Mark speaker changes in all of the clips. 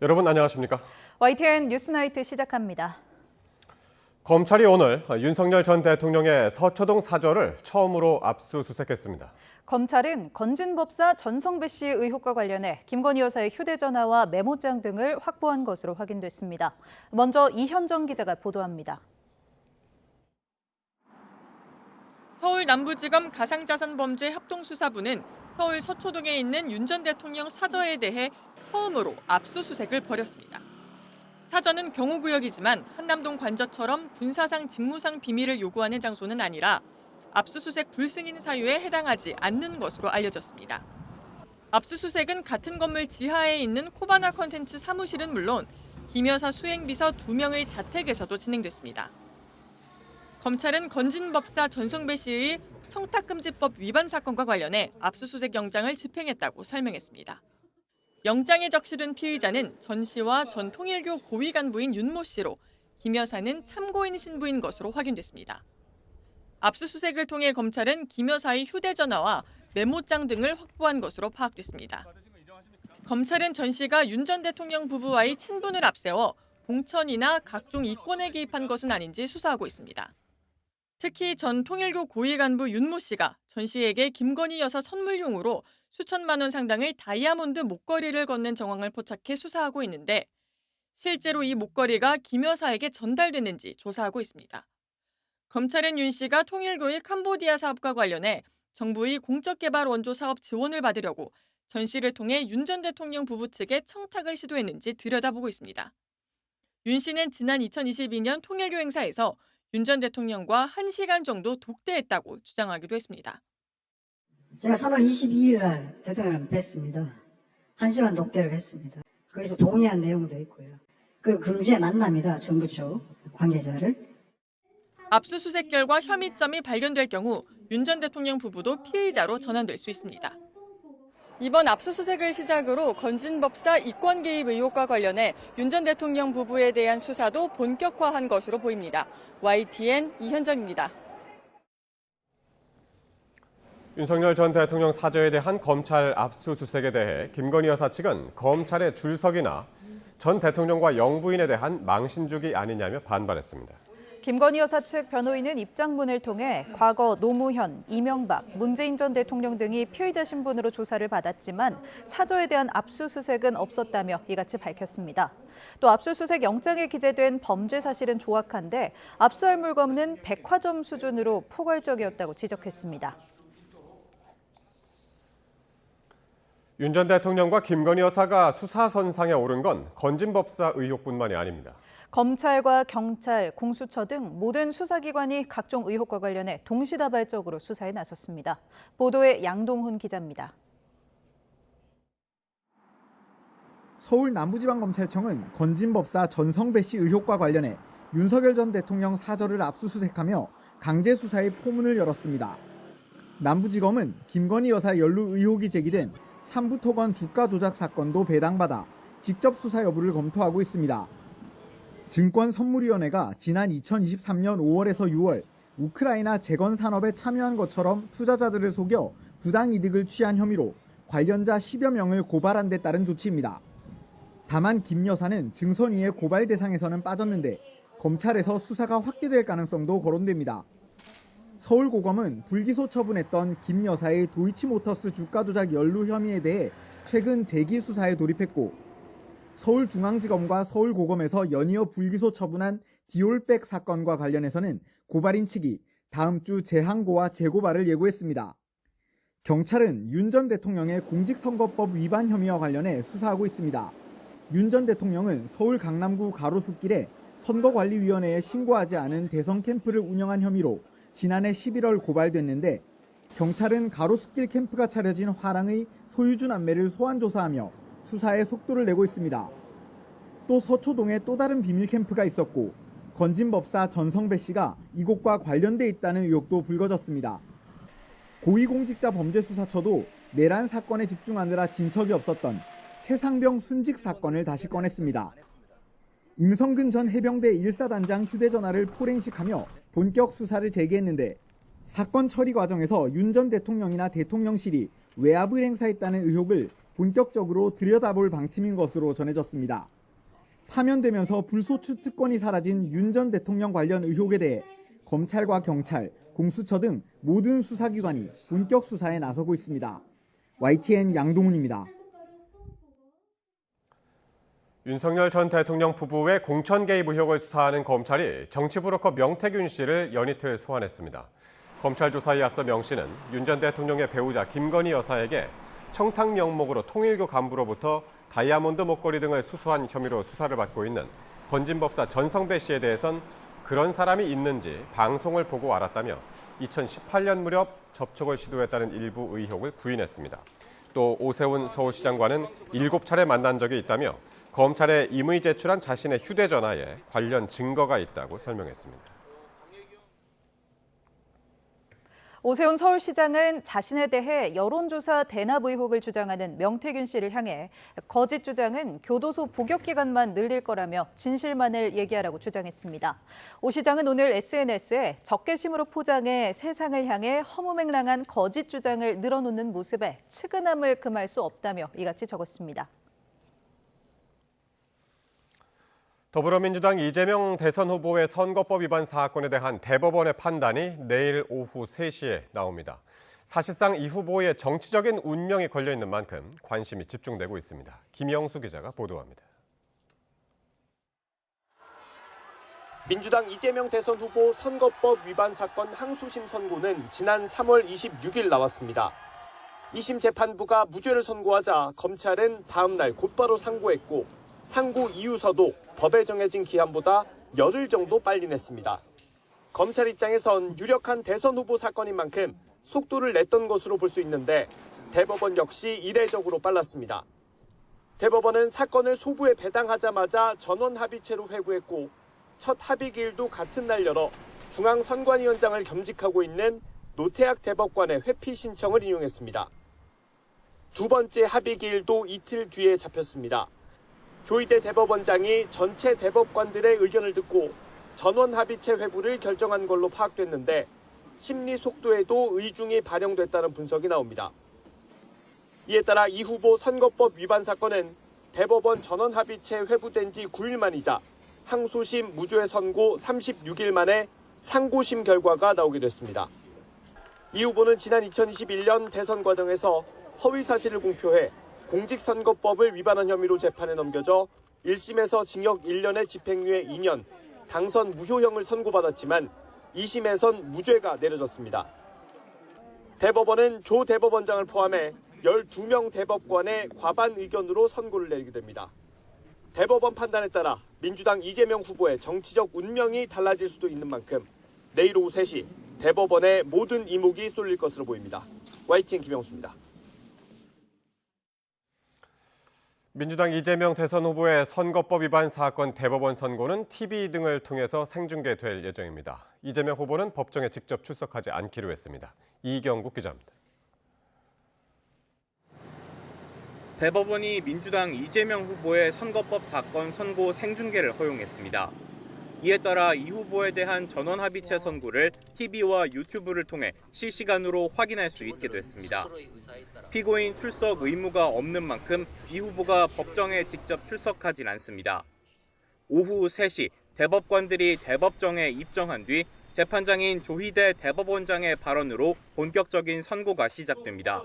Speaker 1: 여러분 안녕하십니까?
Speaker 2: YTN 뉴스나이트 시작합니다.
Speaker 1: 검찰이 오늘 윤석열 전 대통령의 서초동 사저를 처음으로 압수수색했습니다.
Speaker 2: 검찰은 건진법사 전성배 씨의 의혹과 관련해 김건희 여사의 휴대전화와 메모장 등을 확보한 것으로 확인됐습니다. 먼저 이현정 기자가 보도합니다.
Speaker 3: 서울 남부지검 가상자산범죄 합동수사부는 서울 서초동에 있는 윤 전 대통령 사저에 대해 처음으로 압수수색을 벌였습니다. 사저는 경호구역이지만 한남동 관저처럼 군사상 직무상 비밀을 요구하는 장소는 아니라 압수수색 불승인 사유에 해당하지 않는 것으로 알려졌습니다. 압수수색은 같은 건물 지하에 있는 코바나 컨텐츠 사무실은 물론 김 여사 수행비서 2명의 자택에서도 진행됐습니다. 검찰은 건진법사 전성배 씨의 청탁금지법 위반 사건과 관련해 압수수색 영장을 집행했다고 설명했습니다. 영장에 적시된 피의자는 전 씨와 전 통일교 고위 간부인 윤모 씨로 김 여사는 참고인 신부인 것으로 확인됐습니다. 압수수색을 통해 검찰은 김 여사의 휴대전화와 메모장 등을 확보한 것으로 파악됐습니다. 검찰은 전 씨가 윤 전 대통령 부부와의 친분을 앞세워 공천이나 각종 이권에 개입한 것은 아닌지 수사하고 있습니다. 특히 전 통일교 고위 간부 윤모 씨가 전 씨에게 김건희 여사 선물용으로 수천만 원 상당의 다이아몬드 목걸이를 건넨 정황을 포착해 수사하고 있는데 실제로 이 목걸이가 김 여사에게 전달됐는지 조사하고 있습니다. 검찰은 윤 씨가 통일교의 캄보디아 사업과 관련해 정부의 공적개발 원조 사업 지원을 받으려고 전 씨를 통해 윤 전 대통령 부부 측에 청탁을 시도했는지 들여다보고 있습니다. 윤 씨는 지난 2022년 통일교 행사에서 윤 전 대통령과 1시간 정도 독대했다고 주장하기도 했습니다.
Speaker 4: 제가 3월 22일 날 대통령을 뵀습니다. 1시간 독대를 했습니다. 거기서 동의한 내용도 있고요. 그 금주에 만납니다. 정부 쪽 관계자를.
Speaker 3: 압수수색 결과 혐의점이 발견될 경우 윤 전 대통령 부부도 피의자로 전환될 수 있습니다. 이번 압수수색을 시작으로 건진법사 이권 개입 의혹과 관련해 윤 전 대통령 부부에 대한 수사도 본격화한 것으로 보입니다. YTN 이현정입니다.
Speaker 1: 윤석열 전 대통령 사저에 대한 검찰 압수수색에 대해 김건희 여사 측은 검찰의 출석이나 전 대통령과 영부인에 대한 망신주기 아니냐며 반발했습니다.
Speaker 2: 김건희 여사 측 변호인은 입장문을 통해 과거 노무현, 이명박, 문재인 전 대통령 등이 피의자 신분으로 조사를 받았지만 사저에 대한 압수수색은 없었다며 이같이 밝혔습니다. 또 압수수색 영장에 기재된 범죄 사실은 조악한데 압수할 물건은 백화점 수준으로 포괄적이었다고 지적했습니다.
Speaker 1: 윤 전 대통령과 김건희 여사가 수사선상에 오른 건 건진법사 의혹뿐만이 아닙니다.
Speaker 2: 검찰과 경찰, 공수처 등 모든 수사기관이 각종 의혹과 관련해 동시다발적으로 수사에 나섰습니다. 보도에 양동훈 기자입니다.
Speaker 5: 서울 남부지방검찰청은 건진법사 전성배 씨 의혹과 관련해 윤석열 전 대통령 사저를 압수수색하며 강제 수사의 포문을 열었습니다. 남부지검은 김건희 여사 연루 의혹이 제기된 삼부토건 주가 조작 사건도 배당받아 직접 수사 여부를 검토하고 있습니다. 증권선물위원회가 지난 2023년 5월에서 6월 우크라이나 재건 산업에 참여한 것처럼 투자자들을 속여 부당이득을 취한 혐의로 관련자 10여 명을 고발한 데 따른 조치입니다. 다만 김 여사는 증선위의 고발 대상에서는 빠졌는데 검찰에서 수사가 확대될 가능성도 거론됩니다. 서울고검은 불기소 처분했던 김 여사의 도이치모터스 주가 조작 연루 혐의에 대해 최근 재기 수사에 돌입했고 서울중앙지검과 서울고검에서 연이어 불기소 처분한 디올백 사건과 관련해서는 고발인 측이 다음 주 재항고와 재고발을 예고했습니다. 경찰은 윤 전 대통령의 공직선거법 위반 혐의와 관련해 수사하고 있습니다. 윤 전 대통령은 서울 강남구 가로수길에 선거관리위원회에 신고하지 않은 대선 캠프를 운영한 혐의로 지난해 11월 고발됐는데 경찰은 가로수길 캠프가 차려진 화랑의 소유주 남매를 소환 조사하며 수사에 속도를 내고 있습니다. 또 서초동에 또 다른 비밀 캠프가 있었고 건진법사 전성배 씨가 이곳과 관련돼 있다는 의혹도 불거졌습니다. 고위공직자범죄수사처도 내란 사건에 집중하느라 진척이 없었던 최상병 순직 사건을 다시 꺼냈습니다. 임성근 전 해병대 1사단장 휴대전화를 포렌식하며 본격 수사를 재개했는데 사건 처리 과정에서 윤 전 대통령이나 대통령실이 외압을 행사했다는 의혹을 본격적으로 들여다볼 방침인 것으로 전해졌습니다. 파면되면서 불소추 특권이 사라진 윤 전 대통령 관련 의혹에 대해 검찰과 경찰, 공수처 등 모든 수사기관이 본격 수사에 나서고 있습니다. YTN 양동훈입니다.
Speaker 1: 윤석열 전 대통령 부부의 공천 개입 의혹을 수사하는 검찰이 정치브로커 명태균 씨를 연이틀 소환했습니다. 검찰 조사에 앞서 명 씨는 윤 전 대통령의 배우자 김건희 여사에게 청탁 명목으로 통일교 간부로부터 다이아몬드 목걸이 등을 수수한 혐의로 수사를 받고 있는 건진법사 전성배 씨에 대해선 그런 사람이 있는지 방송을 보고 알았다며 2018년 무렵 접촉을 시도했다는 일부 의혹을 부인했습니다. 또 오세훈 서울시장과는 7차례 만난 적이 있다며 검찰에 임의 제출한 자신의 휴대전화에 관련 증거가 있다고 설명했습니다.
Speaker 2: 오세훈 서울시장은 자신에 대해 여론조사 대납 의혹을 주장하는 명태균 씨를 향해 거짓 주장은 교도소 복역 기간만 늘릴 거라며 진실만을 얘기하라고 주장했습니다. 오 시장은 오늘 SNS에 적개심으로 포장해 세상을 향해 허무맹랑한 거짓 주장을 늘어놓는 모습에 측은함을 금할 수 없다며 이같이 적었습니다.
Speaker 1: 더불어민주당 이재명 대선 후보의 선거법 위반 사건에 대한 대법원의 판단이 내일 오후 3시에 나옵니다. 사실상 이 후보의 정치적인 운명이 걸려있는 만큼 관심이 집중되고 있습니다. 김영수 기자가 보도합니다.
Speaker 6: 민주당 이재명 대선 후보 선거법 위반 사건 항소심 선고는 지난 3월 26일 나왔습니다. 2심 재판부가 무죄를 선고하자 검찰은 다음 날 곧바로 상고했고 상고 이유서도 법에 정해진 기한보다 열흘 정도 빨리 냈습니다. 검찰 입장에선 유력한 대선 후보 사건인 만큼 속도를 냈던 것으로 볼 수 있는데 대법원 역시 이례적으로 빨랐습니다. 대법원은 사건을 소부에 배당하자마자 전원 합의체로 회부했고 첫 합의기일도 같은 날 열어 중앙선관위원장을 겸직하고 있는 노태학 대법관의 회피 신청을 인용했습니다. 두 번째 합의기일도 이틀 뒤에 잡혔습니다. 조희대 대법원장이 전체 대법관들의 의견을 듣고 전원 합의체 회부를 결정한 걸로 파악됐는데 심리 속도에도 의중이 반영됐다는 분석이 나옵니다. 이에 따라 이 후보 선거법 위반 사건은 대법원 전원 합의체 회부된 지 9일 만이자 항소심 무죄 선고 36일 만에 상고심 결과가 나오게 됐습니다. 이 후보는 지난 2021년 대선 과정에서 허위 사실을 공표해 공직선거법을 위반한 혐의로 재판에 넘겨져 1심에서 징역 1년에 집행유예 2년, 당선 무효형을 선고받았지만 2심에선 무죄가 내려졌습니다. 대법원은 조 대법원장을 포함해 12명 대법관의 과반 의견으로 선고를 내리게 됩니다. 대법원 판단에 따라 민주당 이재명 후보의 정치적 운명이 달라질 수도 있는 만큼 내일 오후 3시 대법원의 모든 이목이 쏠릴 것으로 보입니다. YTN 김영수입니다.
Speaker 1: 민주당 이재명 대선 후보의 선거법 위반 사건 대법원 선고는 TV 등을 통해서 생중계될 예정입니다. 이재명 후보는 법정에 직접 출석하지 않기로 했습니다. 이경국 기자입니다.
Speaker 7: 대법원이 민주당 이재명 후보의 선거법 사건 선고 생중계를 허용했습니다. 이에 따라 이 후보에 대한 전원 합의체 선고를 TV와 유튜브를 통해 실시간으로 확인할 수 있게 됐습니다. 피고인 출석 의무가 없는 만큼 이 후보가 법정에 직접 출석하진 않습니다. 오후 3시 대법관들이 대법정에 입정한 뒤 재판장인 조희대 대법원장의 발언으로 본격적인 선고가 시작됩니다.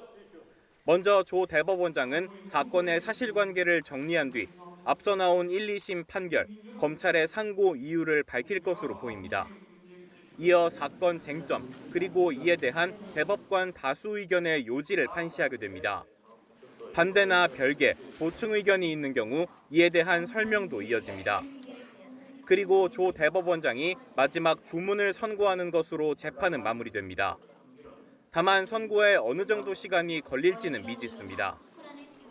Speaker 7: 먼저 조 대법원장은 사건의 사실관계를 정리한 뒤 앞서 나온 1, 2심 판결, 검찰의 상고 이유를 밝힐 것으로 보입니다. 이어 사건 쟁점, 그리고 이에 대한 대법관 다수 의견의 요지를 판시하게 됩니다. 반대나 별개, 보충 의견이 있는 경우 이에 대한 설명도 이어집니다. 그리고 조 대법원장이 마지막 주문을 선고하는 것으로 재판은 마무리됩니다. 다만 선고에 어느 정도 시간이 걸릴지는 미지수입니다.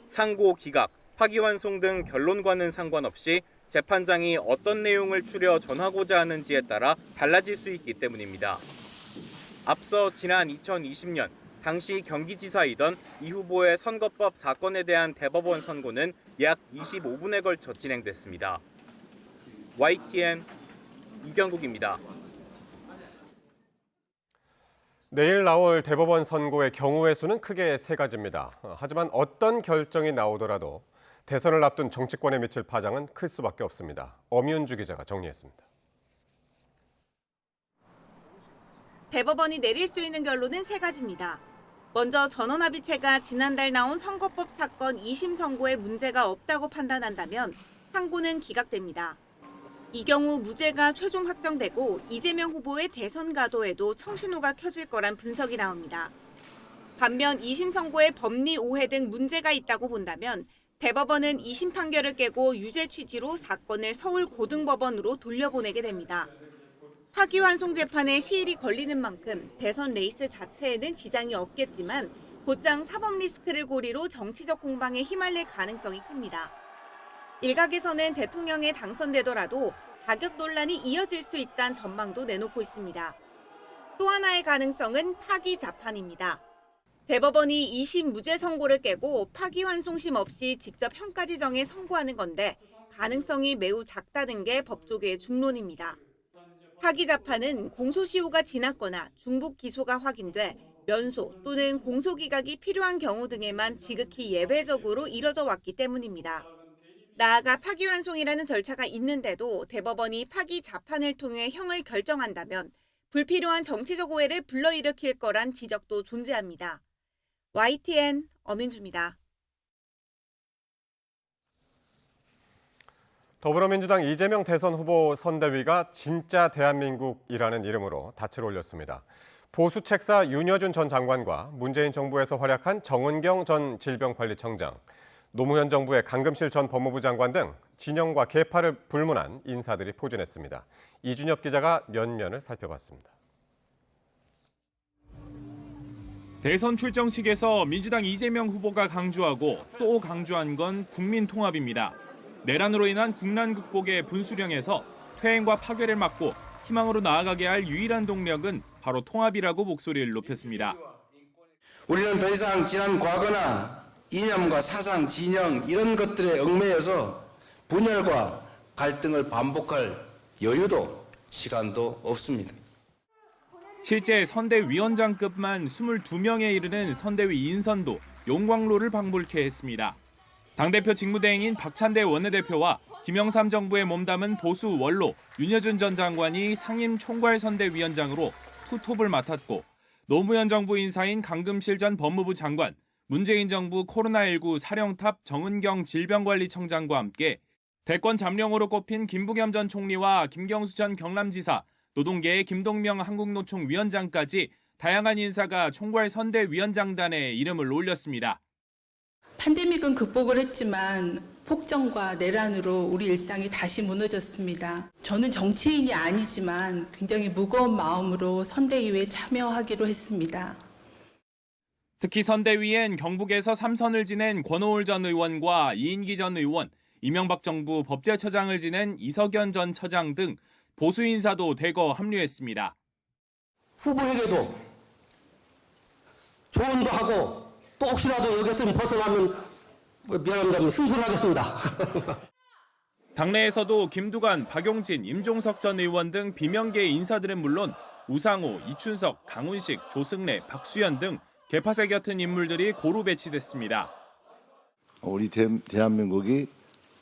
Speaker 7: 상고 기각, 파기환송 등 결론과는 상관없이 재판장이 어떤 내용을 추려 전하고자 하는지에 따라 달라질 수 있기 때문입니다. 앞서 지난 2020년 당시 경기지사이던 이 후보의 선거법 사건에 대한 대법원 선고는 약 25분에 걸쳐 진행됐습니다. YTN 이경국입니다.
Speaker 1: 내일 나올 대법원 선고의 경우의 수는 크게 세 가지입니다. 하지만 어떤 결정이 나오더라도 대선을 앞둔 정치권에 미칠 파장은 클 수밖에 없습니다. 엄윤주 기자가 정리했습니다.
Speaker 8: 대법원이 내릴 수 있는 결론은 세 가지입니다. 먼저 전원합의체가 지난달 나온 선거법 사건 2심 선고에 문제가 없다고 판단한다면 상고는 기각됩니다. 이 경우 무죄가 최종 확정되고 이재명 후보의 대선 가도에도 청신호가 켜질 거란 분석이 나옵니다. 반면 2심 선고에 법리 오해 등 문제가 있다고 본다면 대법원은 2심 판결을 깨고 유죄 취지로 사건을 서울 고등법원으로 돌려보내게 됩니다. 파기환송 재판에 시일이 걸리는 만큼 대선 레이스 자체에는 지장이 없겠지만 곧장 사법 리스크를 고리로 정치적 공방에 휘말릴 가능성이 큽니다. 일각에서는 대통령에 당선되더라도 자격 논란이 이어질 수 있다는 전망도 내놓고 있습니다. 또 하나의 가능성은 파기 자판입니다. 대법원이 2심 무죄 선고를 깨고 파기환송심 없이 직접 형까지 정해 선고하는 건데 가능성이 매우 작다는 게 법조계의 중론입니다. 파기 자판은 공소시효가 지났거나 중복 기소가 확인돼 면소 또는 공소기각이 필요한 경우 등에만 지극히 예외적으로 이뤄져 왔기 때문입니다. 나아가 파기환송이라는 절차가 있는데도 대법원이 파기 자판을 통해 형을 결정한다면 불필요한 정치적 오해를 불러일으킬 거란 지적도 존재합니다. YTN 엄윤주입니다.
Speaker 1: 더불어민주당 이재명 대선 후보 선대위가 진짜 대한민국이라는 이름으로 닻을 올렸습니다. 보수 책사 윤여준 전 장관과 문재인 정부에서 활약한 정은경 전 질병관리청장, 노무현 정부의 강금실 전 법무부 장관 등 진영과 계파를 불문한 인사들이 포진했습니다. 이준엽 기자가 면면을 살펴봤습니다.
Speaker 9: 대선 출정식에서 민주당 이재명 후보가 강조하고 또 강조한 건 국민 통합입니다. 내란으로 인한 국난 극복의 분수령에서 퇴행과 파괴를 막고 희망으로 나아가게 할 유일한 동력은 바로 통합이라고 목소리를 높였습니다.
Speaker 10: 우리는 더 이상 지난 과거나 이념과 사상, 진영 이런 것들에 얽매여서 분열과 갈등을 반복할 여유도 시간도 없습니다.
Speaker 9: 실제 선대위원장급만 22명에 이르는 선대위 인선도 용광로를 방불케 했습니다. 당대표 직무대행인 박찬대 원내대표와 김영삼 정부에 몸담은 보수 원로 윤여준 전 장관이 상임 총괄선대위원장으로 투톱을 맡았고 노무현 정부 인사인 강금실 전 법무부 장관, 문재인 정부 코로나19 사령탑 정은경 질병관리청장과 함께 대권 잠룡으로 꼽힌 김부겸 전 총리와 김경수 전 경남지사, 노동계의 김동명 한국노총 위원장까지 다양한 인사가 총괄선대위원장단에 이름을 올렸습니다.
Speaker 11: 팬데믹은 극복을 했지만 폭정과 내란으로 우리 일상이 다시 무너졌습니다. 저는 정치인이 아니지만 굉장히 무거운 마음으로 선대위에 참여하기로 했습니다.
Speaker 9: 특히 선대위엔 경북에서 3선을 지낸 권오을 전 의원과 이인기 전 의원, 이명박 정부 법제처장을 지낸 이석연 전 처장 등 보수 인사도 대거 합류했습니다.
Speaker 12: 후보에게도 조언도 하고 또 혹시라도 여기서 벗어나면 미안합니다. 승소하겠습니다.
Speaker 9: 당내에서도 김두관, 박용진, 임종석 전 의원 등 비명계 인사들은 물론 우상호, 이춘석, 강훈식, 조승래, 박수현 등 개파세 곁은 인물들이 고루 배치됐습니다.
Speaker 13: 우리 대한민국이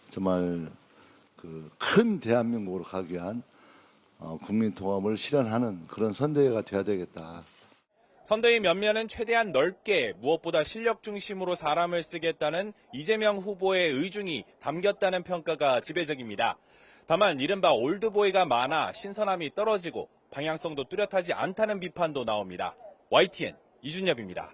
Speaker 13: 정말 큰 대한민국으로 가기 위한 국민 통합을 실현하는 그런 선대위가 돼야 되겠다.
Speaker 9: 선대위 면면은 최대한 넓게 무엇보다 실력 중심으로 사람을 쓰겠다는 이재명 후보의 의중이 담겼다는 평가가 지배적입니다. 다만 이른바 올드보이가 많아 신선함이 떨어지고 방향성도 뚜렷하지 않다는 비판도 나옵니다. YTN 이준엽입니다.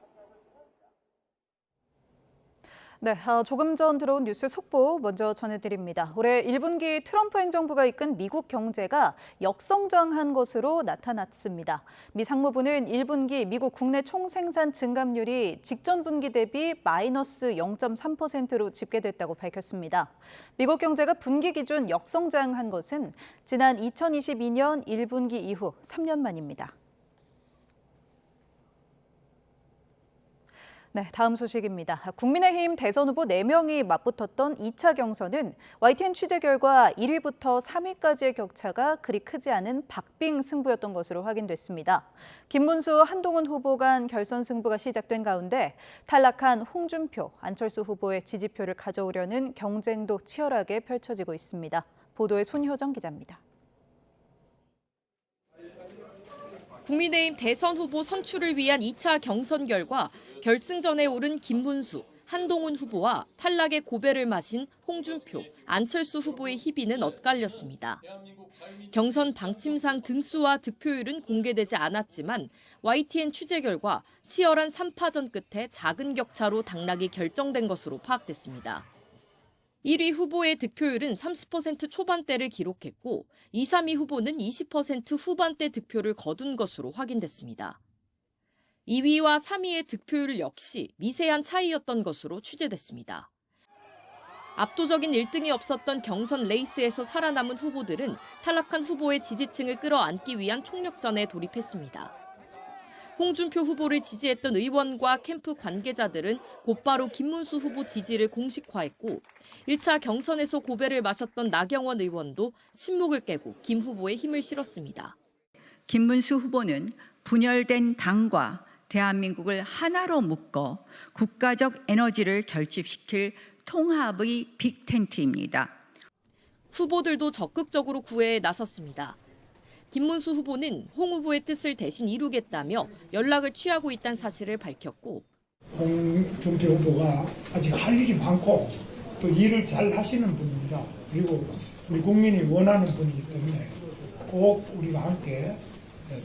Speaker 2: 네, 조금 전 들어온 뉴스 속보 먼저 전해드립니다. 올해 1분기 트럼프 행정부가 이끈 미국 경제가 역성장한 것으로 나타났습니다. 미 상무부는 1분기 미국 국내 총생산 증감률이 직전 분기 대비 마이너스 0.3%로 집계됐다고 밝혔습니다. 미국 경제가 분기 기준 역성장한 것은 지난 2022년 1분기 이후 3년 만입니다. 네, 다음 소식입니다. 국민의힘 대선 후보 4명이 맞붙었던 2차 경선은 YTN 취재 결과 1위부터 3위까지의 격차가 그리 크지 않은 박빙 승부였던 것으로 확인됐습니다. 김문수, 한동훈 후보 간 결선 승부가 시작된 가운데 탈락한 홍준표, 안철수 후보의 지지표를 가져오려는 경쟁도 치열하게 펼쳐지고 있습니다. 보도에 손효정 기자입니다.
Speaker 14: 국민의힘 대선 후보 선출을 위한 2차 경선 결과 결승전에 오른 김문수, 한동훈 후보와 탈락의 고배를 마신 홍준표, 안철수 후보의 희비는 엇갈렸습니다. 경선 방침상 등수와 득표율은 공개되지 않았지만 YTN 취재 결과 치열한 3파전 끝에 작은 격차로 당락이 결정된 것으로 파악됐습니다. 1위 후보의 득표율은 30% 초반대를 기록했고 2, 3위 후보는 20% 후반대 득표를 거둔 것으로 확인됐습니다. 2위와 3위의 득표율 역시 미세한 차이였던 것으로 취재됐습니다. 압도적인 1등이 없었던 경선 레이스에서 살아남은 후보들은 탈락한 후보의 지지층을 끌어안기 위한 총력전에 돌입했습니다. 홍준표 후보를 지지했던 의원과 캠프 관계자들은 곧바로 김문수 후보 지지를 공식화했고 1차 경선에서 고배를 마셨던 나경원 의원도 침묵을 깨고 김 후보에 힘을 실었습니다.
Speaker 15: 김문수 후보는 분열된 당과 대한민국을 하나로 묶어 국가적 에너지를 결집시킬 통합의 빅텐트입니다.
Speaker 14: 후보들도 적극적으로 구애에 나섰습니다. 김문수 후보는 홍 후보의 뜻을 대신 이루겠다며 연락을 취하고 있다는 사실을 밝혔고
Speaker 16: 홍준표 후보가 아직 할 일이 많고 또 일을 잘 하시는 분입니다. 그리고 우리 국민이 원하는 분이기 때문에 꼭 우리가 함께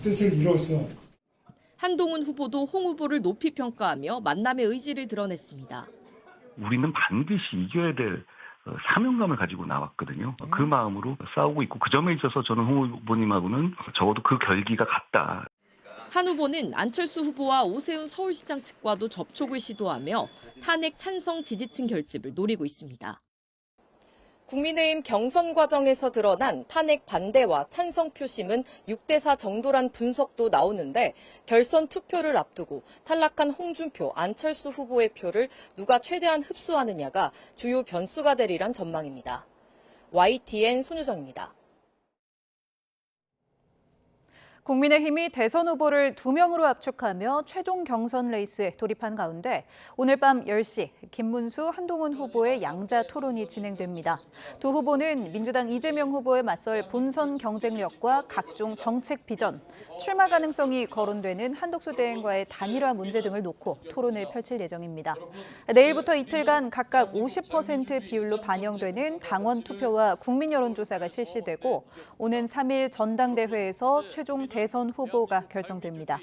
Speaker 16: 뜻을 이뤄서
Speaker 14: 한동훈 후보도 홍 후보를 높이 평가하며 만남의 의지를 드러냈습니다.
Speaker 17: 우리는 반드시 이겨야 될 사명감을 가지고 나왔거든요. 그 마음으로 싸우고 있고 그 점에 있어서 저는 홍 후보님하고는 적어도 그 결기가 같다.
Speaker 14: 한 후보는 안철수 후보와 오세훈 서울시장 측과도 접촉을 시도하며 탄핵 찬성 지지층 결집을 노리고 있습니다. 국민의힘 경선 과정에서 드러난 탄핵 반대와 찬성 표심은 6대4 정도란 분석도 나오는데 결선 투표를 앞두고 탈락한 홍준표, 안철수 후보의 표를 누가 최대한 흡수하느냐가 주요 변수가 되리란 전망입니다. YTN 손유정입니다.
Speaker 2: 국민의힘이 대선 후보를 2명으로 압축하며 최종 경선 레이스에 돌입한 가운데 오늘 밤 10시 김문수, 한동훈 후보의 양자 토론이 진행됩니다. 두 후보는 민주당 이재명 후보에 맞설 본선 경쟁력과 각종 정책 비전, 출마 가능성이 거론되는 한독수 대행과의 단일화 문제 등을 놓고 토론을 펼칠 예정입니다. 내일부터 이틀간 각각 50% 비율로 반영되는 당원 투표와 국민 여론조사가 실시되고 오는 3일 전당대회에서 최종 대선 후보가 결정됩니다.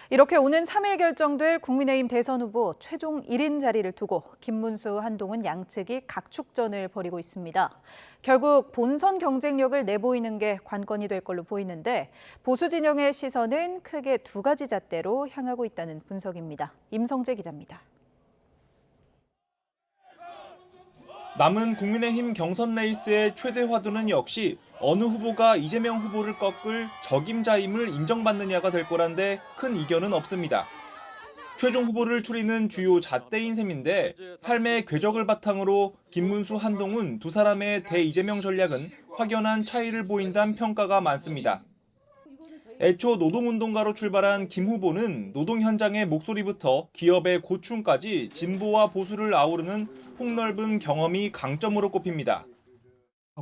Speaker 2: 이렇게 오는 3일 결정될 국민의힘 대선 후보 최종 1인 자리를 두고 김문수, 한동훈 양측이 각축전을 벌이고 있습니다. 결국 본선 경쟁력을 내보이는 게 관건이 될 걸로 보이는데 보수 진영의 시선은 크게 두 가지 잣대로 향하고 있다는 분석입니다. 임성재 기자입니다.
Speaker 18: 남은 국민의힘 경선 레이스의 최대 화두는 역시 어느 후보가 이재명 후보를 꺾을 적임자임을 인정받느냐가 될 거란데 큰 이견은 없습니다. 최종 후보를 추리는 주요 잣대인 셈인데 삶의 궤적을 바탕으로 김문수, 한동훈 두 사람의 대이재명 전략은 확연한 차이를 보인다는 평가가 많습니다. 애초 노동운동가로 출발한 김 후보는 노동 현장의 목소리부터 기업의 고충까지 진보와 보수를 아우르는 폭넓은 경험이 강점으로 꼽힙니다.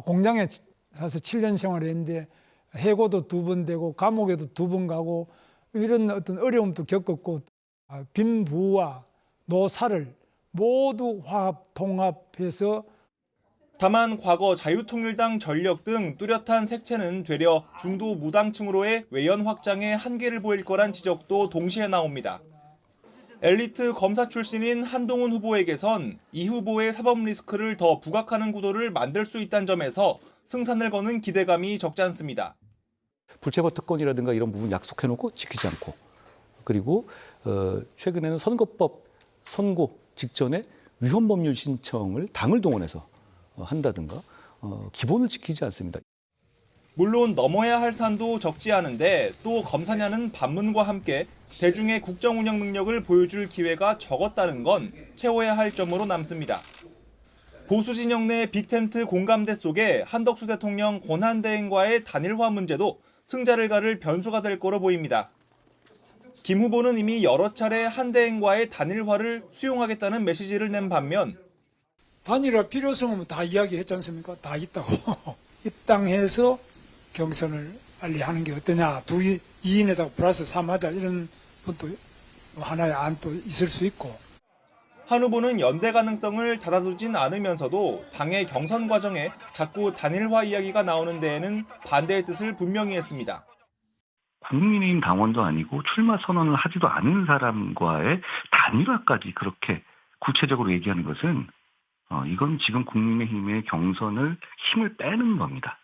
Speaker 16: 공장에 가서 7년 생활했는데 해고도 2번 되고 감옥에도 2번 가고 이런 어떤 어려움도 겪었고 빈부와 노사를 모두 화합, 통합해서
Speaker 18: 다만 과거 자유통일당 전력 등 뚜렷한 색채는 되려 중도 무당층으로의 외연 확장에 한계를 보일 거란 지적도 동시에 나옵니다. 엘리트 검사 출신인 한동훈 후보에게선 이 후보의 사법 리스크를 더 부각하는 구도를 만들 수 있다는 점에서 승산을 거는 기대감이 적지 않습니다.
Speaker 19: 불체포 특권이라든가 이런 부분 약속해놓고 지키지 않고 그리고 최근에는 선거법 선고 직전에 위헌법률 신청을 당을 동원해서 한다든가 기본을 지키지 않습니다.
Speaker 18: 물론 넘어야 할 산도 적지 않은데 또 검사냐는 반문과 함께 대중의 국정 운영 능력을 보여줄 기회가 적었다는 건 채워야 할 점으로 남습니다. 보수 진영 내 빅텐트 공감대 속에 한덕수 대통령 권한대행과의 단일화 문제도 승자를 가를 변수가 될 거로 보입니다. 김 후보는 이미 여러 차례 한대행과의 단일화를 수용하겠다는 메시지를 낸 반면
Speaker 16: 단일화 필요성은 다 이야기했지 않습니까? 다 있다고. 입당해서 경선을 빨리 하는 게 어떠냐. 2인에다가 플러스 3 하자. 이런 것도 하나의 안도 있을 수 있고.
Speaker 18: 한 후보는 연대 가능성을 닫아두진 않으면서도 당의 경선 과정에 자꾸 단일화 이야기가 나오는 데에는 반대의 뜻을 분명히 했습니다.
Speaker 17: 국민의힘 당원도 아니고 출마 선언을 하지도 않은 사람과의 단일화까지 그렇게 구체적으로 얘기하는 것은 이건 지금 국민의힘의 경선을 힘을 빼는 겁니다.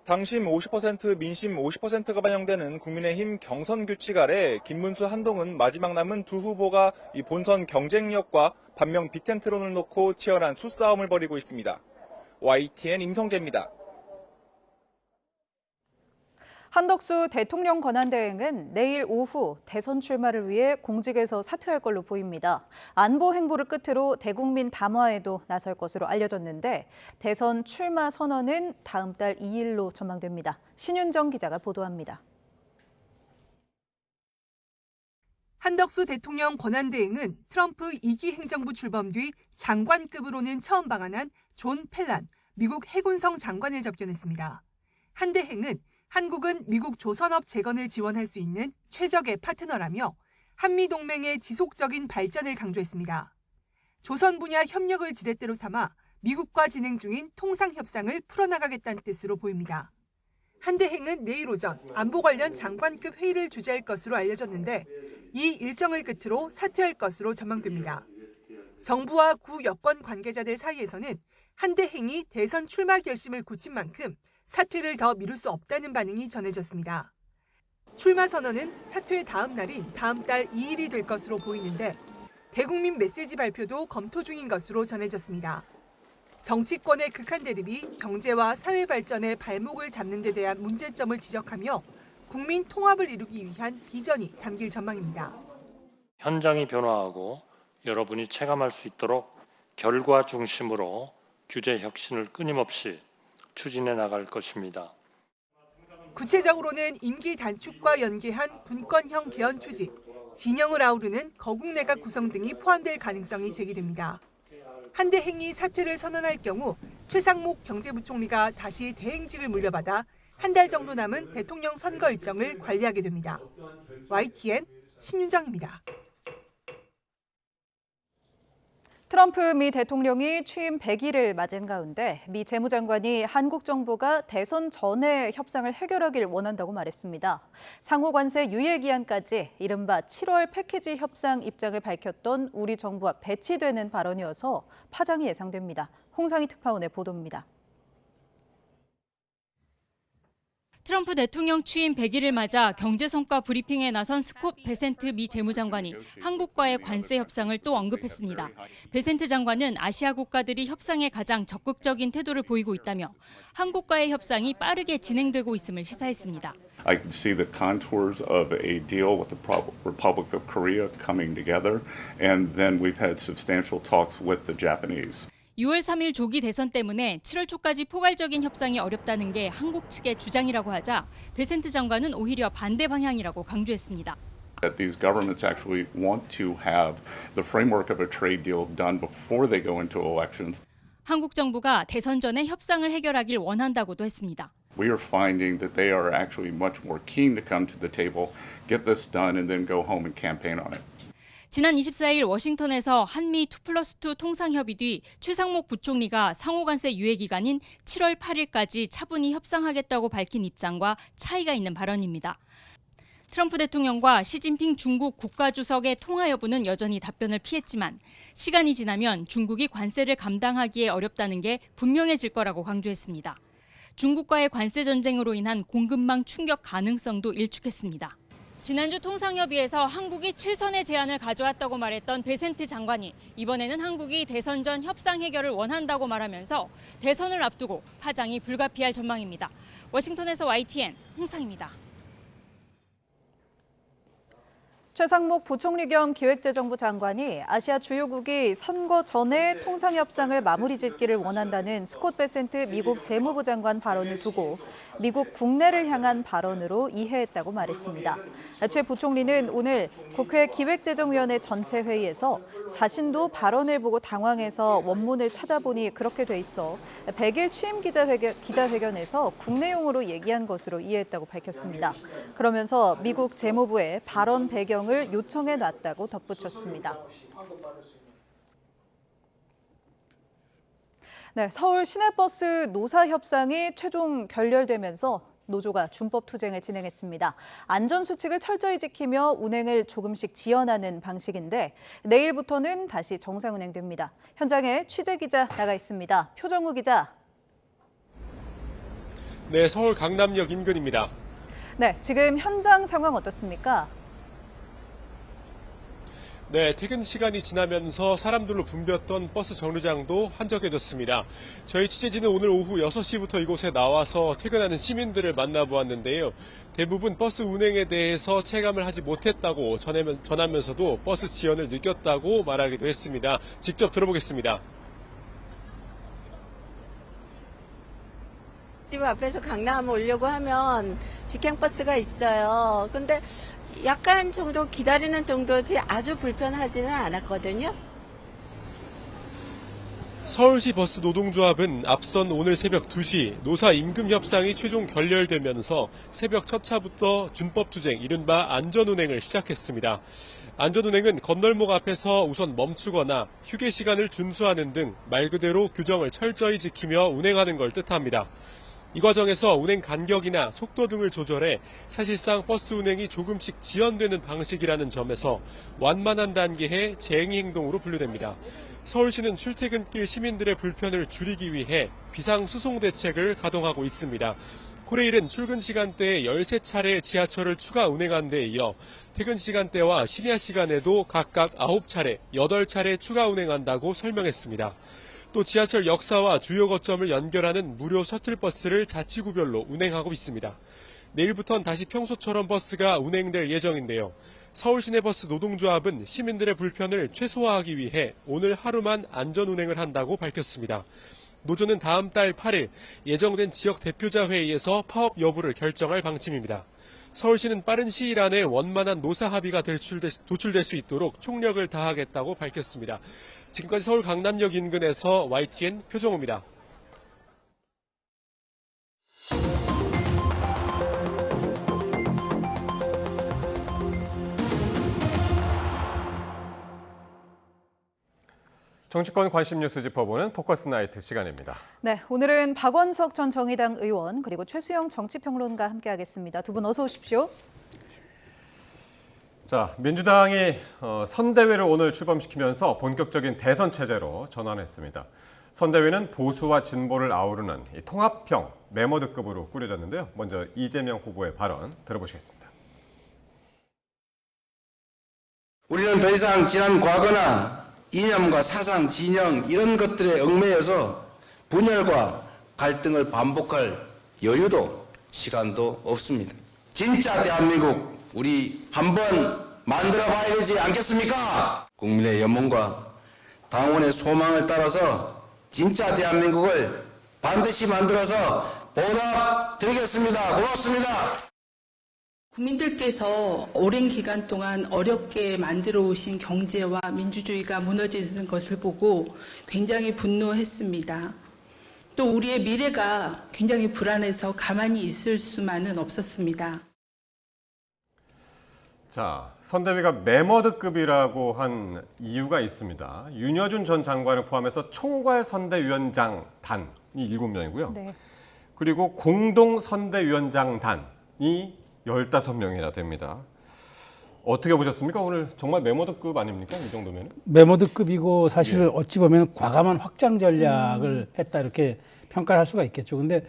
Speaker 18: 당심 50%, 민심 50%가 반영되는 국민의힘 경선 규칙 아래 김문수, 한동훈 마지막 남은 두 후보가 이 본선 경쟁력과 반면 빅텐트론을 놓고 치열한 수싸움을 벌이고 있습니다. YTN 임성재입니다.
Speaker 2: 한덕수 대통령 권한대행은 내일 오후 대선 출마를 위해 공직에서 사퇴할 걸로 보입니다. 안보 행보를 끝으로 대국민 담화에도 나설 것으로 알려졌는데 대선 출마 선언은 다음 달 2일로 전망됩니다. 신윤정 기자가 보도합니다.
Speaker 20: 한덕수 대통령 권한대행은 트럼프 2기 행정부 출범 뒤 장관급으로는 처음 방한한 존 펠란 미국 해군성 장관을 접견했습니다. 한 대행은 한국은 미국 조선업 재건을 지원할 수 있는 최적의 파트너라며 한미동맹의 지속적인 발전을 강조했습니다. 조선 분야 협력을 지렛대로 삼아 미국과 진행 중인 통상협상을 풀어나가겠다는 뜻으로 보입니다. 한 대행은 내일 오전 안보 관련 장관급 회의를 주재할 것으로 알려졌는데 이 일정을 끝으로 사퇴할 것으로 전망됩니다. 정부와 구 여권 관계자들 사이에서는 한 대행이 대선 출마 결심을 굳힌 만큼 사퇴를 더 미룰 수 없다는 반응이 전해졌습니다. 출마 선언은 사퇴 다음 날인 다음 달 2일이 될 것으로 보이는데 대국민 메시지 발표도 검토 중인 것으로 전해졌습니다. 정치권의 극한 대립이 경제와 사회 발전의 발목을 잡는 데 대한 문제점을 지적하며 국민 통합을 이루기 위한 비전이 담길 전망입니다.
Speaker 21: 현장이 변화하고 여러분이 체감할 수 있도록 결과 중심으로 규제 혁신을 끊임없이 추진해 나갈 것입니다.
Speaker 20: 구체적으로는 임기 단축과 연계한 분권형 개헌 추진, 진영을 아우르는 거국내각 구성 등이 포함될 가능성이 제기됩니다. 한 대행이 사퇴를 선언할 경우 최상목 경제부총리가 다시 대행직을 물려받아 한 달 정도 남은 대통령 선거 일정을 관리하게 됩니다. YTN 신윤정입니다.
Speaker 2: 트럼프 미 대통령이 취임 100일을 맞은 가운데 미 재무장관이 한국 정부가 대선 전에 협상을 해결하길 원한다고 말했습니다. 상호 관세 유예 기한까지 이른바 7월 패키지 협상 입장을 밝혔던 우리 정부와 배치되는 발언이어서 파장이 예상됩니다. 홍상희 특파원의 보도입니다.
Speaker 22: 트럼프 대통령 취임 100일을 맞아 경제성과 브리핑에 나선 스콧 베센트 미 재무장관이 한국과의 관세 협상을 또 언급했습니다. 베센트 장관은 아시아 국가들이 협상에 가장 적극적인 태도를 보이고 있다며 한국과의 협상이 빠르게 진행되고 있음을 시사했습니다.
Speaker 23: I could see the contours of a deal with the Republic of Korea coming together, and then we've had substantial talks with the Japanese.
Speaker 22: 6월 3일 조기 대선 때문에 7월 초까지 포괄적인 협상이 어렵다는 게 한국 측의 주장이라고 하자 베센트 장관은 오히려 반대 방향이라고 강조했습니다.
Speaker 23: That these governments actually want to have the framework of a trade deal done before they go into elections.
Speaker 22: 한국 정부가 대선 전에 협상을 해결하길 원한다고도 했습니다.
Speaker 23: We are finding that they are actually much more keen to come to the table, get this done, and then go home and campaign on it.
Speaker 22: 지난 24일 워싱턴에서 한미 2+2 통상협의 뒤 최상목 부총리가 상호관세 유예 기간인 7월 8일까지 차분히 협상하겠다고 밝힌 입장과 차이가 있는 발언입니다. 트럼프 대통령과 시진핑 중국 국가주석의 통화 여부는 여전히 답변을 피했지만 시간이 지나면 중국이 관세를 감당하기에 어렵다는 게 분명해질 거라고 강조했습니다. 중국과의 관세 전쟁으로 인한 공급망 충격 가능성도 일축했습니다. 지난주 통상협의에서 한국이 최선의 제안을 가져왔다고 말했던 베센트 장관이 이번에는 한국이 대선 전 협상 해결을 원한다고 말하면서 대선을 앞두고 파장이 불가피할 전망입니다. 워싱턴에서 YTN 홍상입니다.
Speaker 2: 최상목 부총리 겸 기획재정부 장관이 아시아 주요국이 선거 전에 통상협상을 마무리 짓기를 원한다는 스콧 베센트 미국 재무부 장관 발언을 두고 미국 국내를 향한 발언으로 이해했다고 말했습니다. 최 부총리는 오늘 국회 기획재정위원회 전체 회의에서 자신도 발언을 보고 당황해서 원문을 찾아보니 그렇게 돼 있어 100일 취임 기자회견에서 국내용으로 얘기한 것으로 이해했다고 밝혔습니다. 그러면서 미국 재무부에 발언 배경을 요청해 놨다고 덧붙였습니다. 네, 서울 시내버스 노사 협상이 최종 결렬되면서 노조가 준법 투쟁을 진행했습니다. 안전수칙을 철저히 지키며 운행을 조금씩 지연하는 방식인데 내일부터는 다시 정상 운행됩니다. 현장에 취재기자 나가 있습니다. 표정우 기자.
Speaker 3: 네, 서울 강남역 인근입니다.
Speaker 2: 네, 지금 현장 상황 어떻습니까?
Speaker 3: 네, 퇴근 시간이 지나면서 사람들로 붐볐던 버스 정류장도 한적해졌습니다. 저희 취재진은 오늘 오후 6시부터 이곳에 나와서 퇴근하는 시민들을 만나보았는데요. 대부분 버스 운행에 대해서 체감을 하지 못했다고 전하면서도 버스 지연을 느꼈다고 말하기도 했습니다. 직접 들어보겠습니다.
Speaker 4: 집 앞에서 강남 오려고 하면 직행버스가 있어요. 근데 약간 정도 기다리는 정도지 아주 불편하지는 않았거든요.
Speaker 3: 서울시 버스 노동조합은 앞선 오늘 새벽 2시 노사 임금 협상이 최종 결렬되면서 새벽 첫 차부터 준법투쟁, 이른바 안전운행을 시작했습니다. 안전운행은 건널목 앞에서 우선 멈추거나 휴게 시간을 준수하는 등 말 그대로 규정을 철저히 지키며 운행하는 걸 뜻합니다. 이 과정에서 운행 간격이나 속도 등을 조절해 사실상 버스 운행이 조금씩 지연되는 방식이라는 점에서 완만한 단계의 쟁의 행동으로 분류됩니다. 서울시는 출퇴근길 시민들의 불편을 줄이기 위해 비상수송 대책을 가동하고 있습니다. 코레일은 출근 시간대에 13차례 지하철을 추가 운행한 데 이어 퇴근 시간대와 심야 시간에도 각각 9차례, 8차례 추가 운행한다고 설명했습니다. 또 지하철 역사와 주요 거점을 연결하는 무료 셔틀버스를 자치구별로 운행하고 있습니다. 내일부터는 다시 평소처럼 버스가 운행될 예정인데요. 서울시내버스 노동조합은 시민들의 불편을 최소화하기 위해 오늘 하루만 안전운행을 한다고 밝혔습니다. 노조는 다음 달 8일 예정된 지역 대표자 회의에서 파업 여부를 결정할 방침입니다. 서울시는 빠른 시일 안에 원만한 노사 합의가 도출될 수 있도록 총력을 다하겠다고 밝혔습니다. 지금까지 서울 강남역 인근에서 YTN 표정우입니다.
Speaker 1: 정치권 관심 뉴스 짚어보는 포커스 나이트 시간입니다.
Speaker 2: 네, 오늘은 박원석 전 정의당 의원 그리고 최수영 정치평론가 함께하겠습니다. 두 분 어서 오십시오.
Speaker 1: 자, 민주당이 선대위를 오늘 출범시키면서 본격적인 대선 체제로 전환했습니다. 선대위는 보수와 진보를 아우르는 통합형 메모드급으로 꾸려졌는데요. 먼저 이재명 후보의 발언 들어보시겠습니다.
Speaker 10: 우리는 더 이상 지난 과거나 이념과 사상, 진영 이런 것들에 얽매여서 분열과 갈등을 반복할 여유도 시간도 없습니다. 진짜 대한민국 우리 한번 만들어 봐야 되지 않겠습니까? 국민의 염원과 당원의 소망을 따라서 진짜 대한민국을 반드시 만들어서 보답드리겠습니다. 고맙습니다.
Speaker 11: 국민들께서 오랜 기간 동안 어렵게 만들어 오신 경제와 민주주의가 무너지는 것을 보고 굉장히 분노했습니다. 또 우리의 미래가 굉장히 불안해서 가만히 있을 수만은 없었습니다.
Speaker 1: 자, 선대위가 메머드급이라고 한 이유가 있습니다. 윤여준 전 장관을 포함해서 총괄 선대위원장 단이 7명이고요.
Speaker 2: 네.
Speaker 1: 그리고 공동 선대위원장 단이 15명이나 됩니다. 어떻게 보셨습니까? 오늘 정말 메모드급 아닙니까? 이 정도면?
Speaker 5: 메모드급이고 사실 어찌 보면 과감한 확장 전략을 했다 이렇게 평가를 할 수가 있겠죠. 근데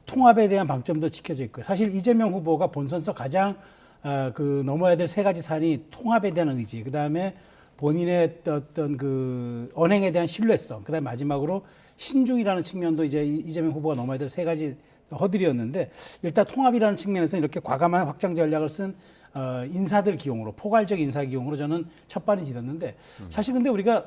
Speaker 5: 통합에 대한 방점도 지켜져 있고요. 사실 이재명 후보가 본선에서 가장 그 넘어야 될 세 가지 산이 통합에 대한 의지, 그다음에 본인의 어떤 그 언행에 대한 신뢰성, 그다음에 마지막으로 신중이라는 측면도 이제 이재명 후보가 넘어야 될 세 가지 허들이었는데, 일단 통합이라는 측면에서 이렇게 과감한 확장 전략을 쓴 인사들 기용으로, 포괄적 인사 기용으로 저는 첫발이 지렸는데, 사실 근데 우리가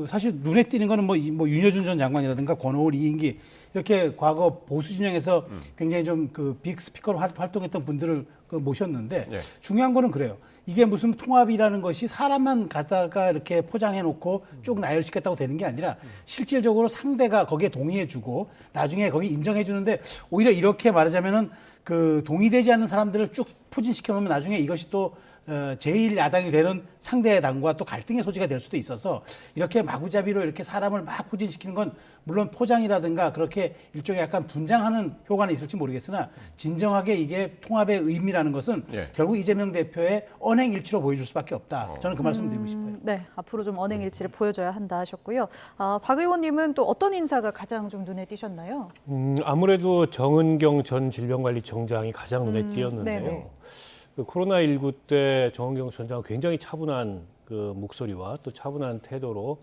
Speaker 5: 사실 눈에 띄는 거는 뭐 윤여준 전 장관이라든가 권오을, 이인기 이렇게 과거 보수 진영에서 굉장히 좀 그 빅 스피커로 활동했던 분들을 모셨는데,
Speaker 1: 예.
Speaker 5: 중요한 거는 그래요. 이게 무슨 통합이라는 것이 사람만 갖다가 이렇게 포장해 놓고 쭉 나열시켰다고 되는 게 아니라 실질적으로 상대가 거기에 동의해 주고 나중에 거기 인정해 주는데, 오히려 이렇게 말하자면은 그 동의되지 않는 사람들을 쭉 포진시켜 놓으면 나중에 이것이 또 제1야당이 되는 상대 당과 또 갈등의 소지가 될 수도 있어서, 이렇게 마구잡이로 이렇게 사람을 막 포진시키는 건 물론 포장이라든가 그렇게 일종의 약간 분장하는 효과는 있을지 모르겠으나, 진정하게 이게 통합의 의미라는 것은
Speaker 1: 예.
Speaker 5: 결국 이재명 대표의 언행일치로 보여줄 수밖에 없다. 저는 그 말씀을 드리고 싶어요.
Speaker 2: 네, 앞으로 좀 언행일치를 보여줘야 한다 하셨고요. 박 의원님은 또 어떤 인사가 가장 좀 눈에 띄셨나요?
Speaker 6: 아무래도 정은경 전 질병관리청장이 가장 눈에 띄었는데요.
Speaker 2: 네네.
Speaker 6: 그 코로나19 때 정은경 선장은 굉장히 차분한 그 목소리와 또 차분한 태도로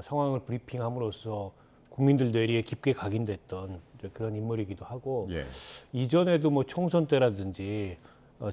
Speaker 6: 상황을 브리핑함으로써 국민들 뇌리에 깊게 각인됐던 그런 인물이기도 하고,
Speaker 1: 예.
Speaker 6: 이전에도 뭐 총선 때라든지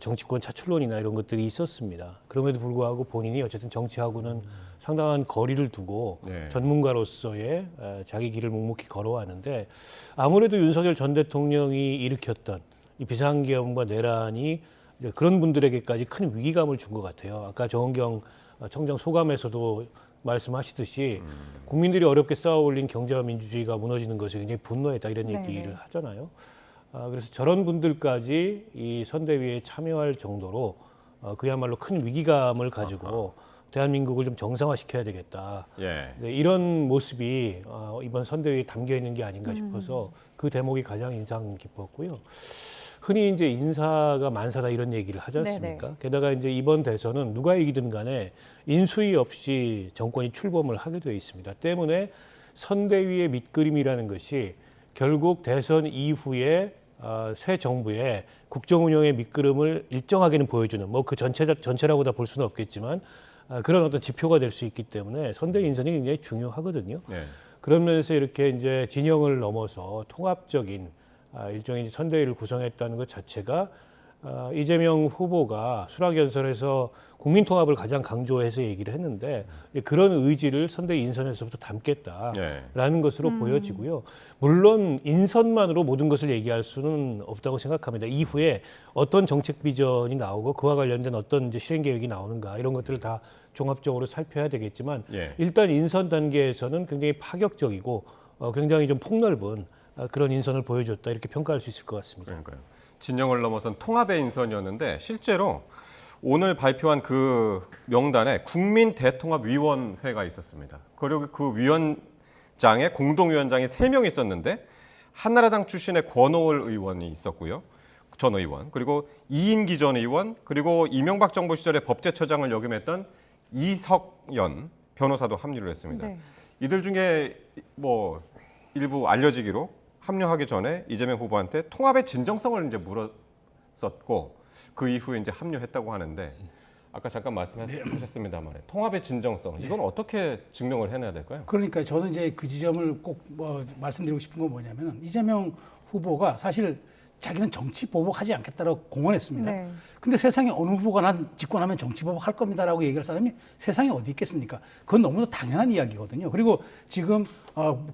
Speaker 6: 정치권 차출론이나 이런 것들이 있었습니다. 그럼에도 불구하고 본인이 어쨌든 정치하고는 상당한 거리를 두고
Speaker 1: 네.
Speaker 6: 전문가로서의 자기 길을 묵묵히 걸어왔는데, 아무래도 윤석열 전 대통령이 일으켰던 이 비상계엄과 내란이 이제 그런 분들에게까지 큰 위기감을 준 것 같아요. 아까 정은경 청장 소감에서도 말씀하시듯이 국민들이 어렵게 쌓아올린 경제와 민주주의가 무너지는 것에 굉장히 분노했다, 이런 얘기를 하잖아요. 그래서 저런 분들까지 이 선대위에 참여할 정도로 그야말로 큰 위기감을 가지고 대한민국을 좀 정상화시켜야 되겠다.
Speaker 1: 예.
Speaker 6: 네, 이런 모습이 이번 선대위에 담겨 있는 게 아닌가 싶어서 그 대목이 가장 인상 깊었고요. 흔히 이제 인사가 만사다 이런 얘기를 하지 않습니까?
Speaker 2: 네네.
Speaker 6: 게다가 이제 이번 대선은 누가 이기든 간에 인수위 없이 정권이 출범을 하게 되어 있습니다. 때문에 선대위의 밑그림이라는 것이 결국 대선 이후에 새 정부의 국정 운영의 밑그림을 일정하게는 보여주는, 뭐 그 전체라고 다 볼 수는 없겠지만 그런 어떤 지표가 될 수 있기 때문에 선대위 인선이 굉장히 중요하거든요.
Speaker 1: 네.
Speaker 6: 그런 면에서 이렇게 이제 진영을 넘어서 통합적인 일종의 선대위를 구성했다는 것 자체가 이재명 후보가 수락연설에서 국민통합을 가장 강조해서 얘기를 했는데, 그런 의지를 선대위 인선에서부터 담겠다라는 것으로 보여지고요. 물론 인선만으로 모든 것을 얘기할 수는 없다고 생각합니다. 이후에 어떤 정책 비전이 나오고 그와 관련된 어떤 이제 실행 계획이 나오는가, 이런 것들을 다 종합적으로 살펴야 되겠지만, 일단 인선 단계에서는 굉장히 파격적이고 굉장히 좀 폭넓은 그런 인선을 보여줬다, 이렇게 평가할 수 있을 것 같습니다.
Speaker 1: 그러니까요. 진영을 넘어선 통합의 인선이었는데, 실제로 오늘 발표한 그 명단에 국민대통합위원회가 있었습니다. 그리고 그 위원장에 공동위원장이 3명 있었는데, 한나라당 출신의 권오을 의원이 있었고요. 전 의원, 그리고 이인기 전 의원, 그리고 이명박 정부 시절에 법제처장을 역임했던 이석연 변호사도 합류를 했습니다.
Speaker 2: 네.
Speaker 1: 이들 중에 뭐 일부 알려지기로 합류하기 전에 이재명 후보한테 통합의 진정성을 이제 물었었고, 그 이후에 이제 합류했다고 하는데, 아까 잠깐 말씀하셨습니다만 통합의 진정성, 이건 어떻게 증명을 해내야 될까요?
Speaker 5: 그러니까 저는 이제 그 지점을 꼭 말씀드리고 싶은 건 뭐냐면, 이재명 후보가 사실 자기는 정치 보복하지 않겠다고 공언했습니다.
Speaker 2: 네.
Speaker 5: 근데 세상에 어느 후보가 난 집권하면 정치 보복할 겁니다라고 얘기할 사람이 세상에 어디 있겠습니까? 그건 너무나 당연한 이야기거든요. 그리고 지금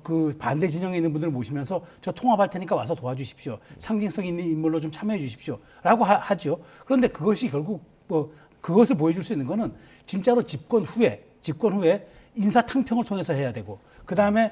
Speaker 5: 그 반대 진영에 있는 분들을 모시면서 저 통합할 테니까 와서 도와주십시오. 상징성 있는 인물로 좀 참여해 주십시오라고 하죠. 그런데 그것이 결국 그것을 보여줄 수 있는 거는 진짜로 집권 후에 인사 탕평을 통해서 해야 되고, 그 다음에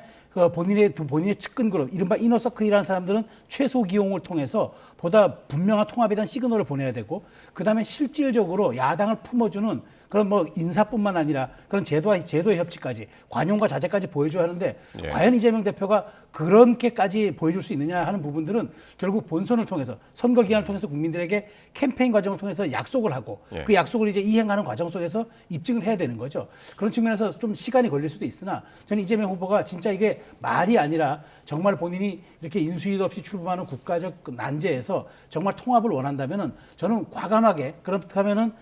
Speaker 5: 본인의 측근 그룹, 이른바 이너서클이라는 사람들은 최소 기용을 통해서 보다 분명한 통합에 대한 시그널을 보내야 되고, 그 다음에 실질적으로 야당을 품어주는 그런 뭐 인사뿐만 아니라 그런 제도의 협치까지 관용과 자제까지 보여줘야 하는데
Speaker 1: 예.
Speaker 5: 과연 이재명 대표가 그렇게까지 보여줄 수 있느냐 하는 부분들은 결국 본선을 통해서 선거 기간을 통해서 국민들에게 캠페인 과정을 통해서 약속을 하고
Speaker 1: 예.
Speaker 5: 그 약속을 이제 이행하는 과정 속에서 입증을 해야 되는 거죠. 그런 측면에서 좀 시간이 걸릴 수도 있으나 저는 이재명 후보가 진짜 이게 말이 아니라 정말 본인이 이렇게 인수위도 없이 출범하는 국가적 난제에서 정말 통합을 원한다면은 저는 과감하게 그렇다면은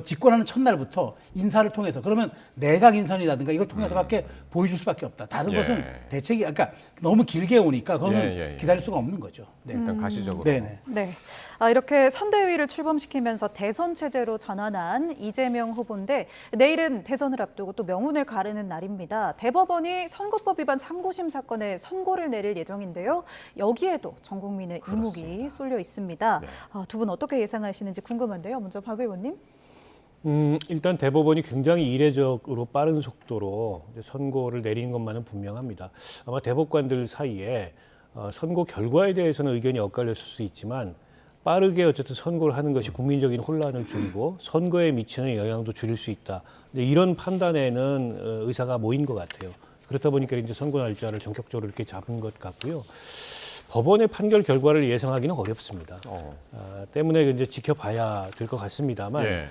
Speaker 5: 집권하는 첫날부터 인사를 통해서 그러면 내각 인선이라든가 이걸 통해서밖에 보여줄 수밖에 없다. 다른
Speaker 1: 예.
Speaker 5: 것은 대책이 그러니까 너무 길게 오니까 그것은 기다릴 수가 없는 거죠. 네.
Speaker 1: 일단 가시적으로.
Speaker 5: 네네.
Speaker 2: 네. 이렇게 선대위를 출범시키면서 대선 체제로 전환한 이재명 후보인데 내일은 대선을 앞두고 또 명운을 가르는 날입니다. 대법원이 선거법 위반 상고심 사건에 선고를 내릴 예정인데요. 여기에도 전 국민의 이목이 쏠려 있습니다.
Speaker 1: 네.
Speaker 2: 두 분 어떻게 예상하시는지 궁금한데요. 먼저 박 의원님.
Speaker 6: 일단 대법원이 굉장히 이례적으로 빠른 속도로 이제 선고를 내리는 것만은 분명합니다. 아마 대법관들 사이에 선고 결과에 대해서는 의견이 엇갈렸을 수 있지만 빠르게 어쨌든 선고를 하는 것이 국민적인 혼란을 줄이고 선거에 미치는 영향도 줄일 수 있다. 이런 판단에는 의사가 모인 것 같아요. 그렇다 보니까 이제 선고 날짜를 전격적으로 이렇게 잡은 것 같고요. 법원의 판결 결과를 예상하기는 어렵습니다. 때문에 이제 지켜봐야 될 것 같습니다만
Speaker 1: 예.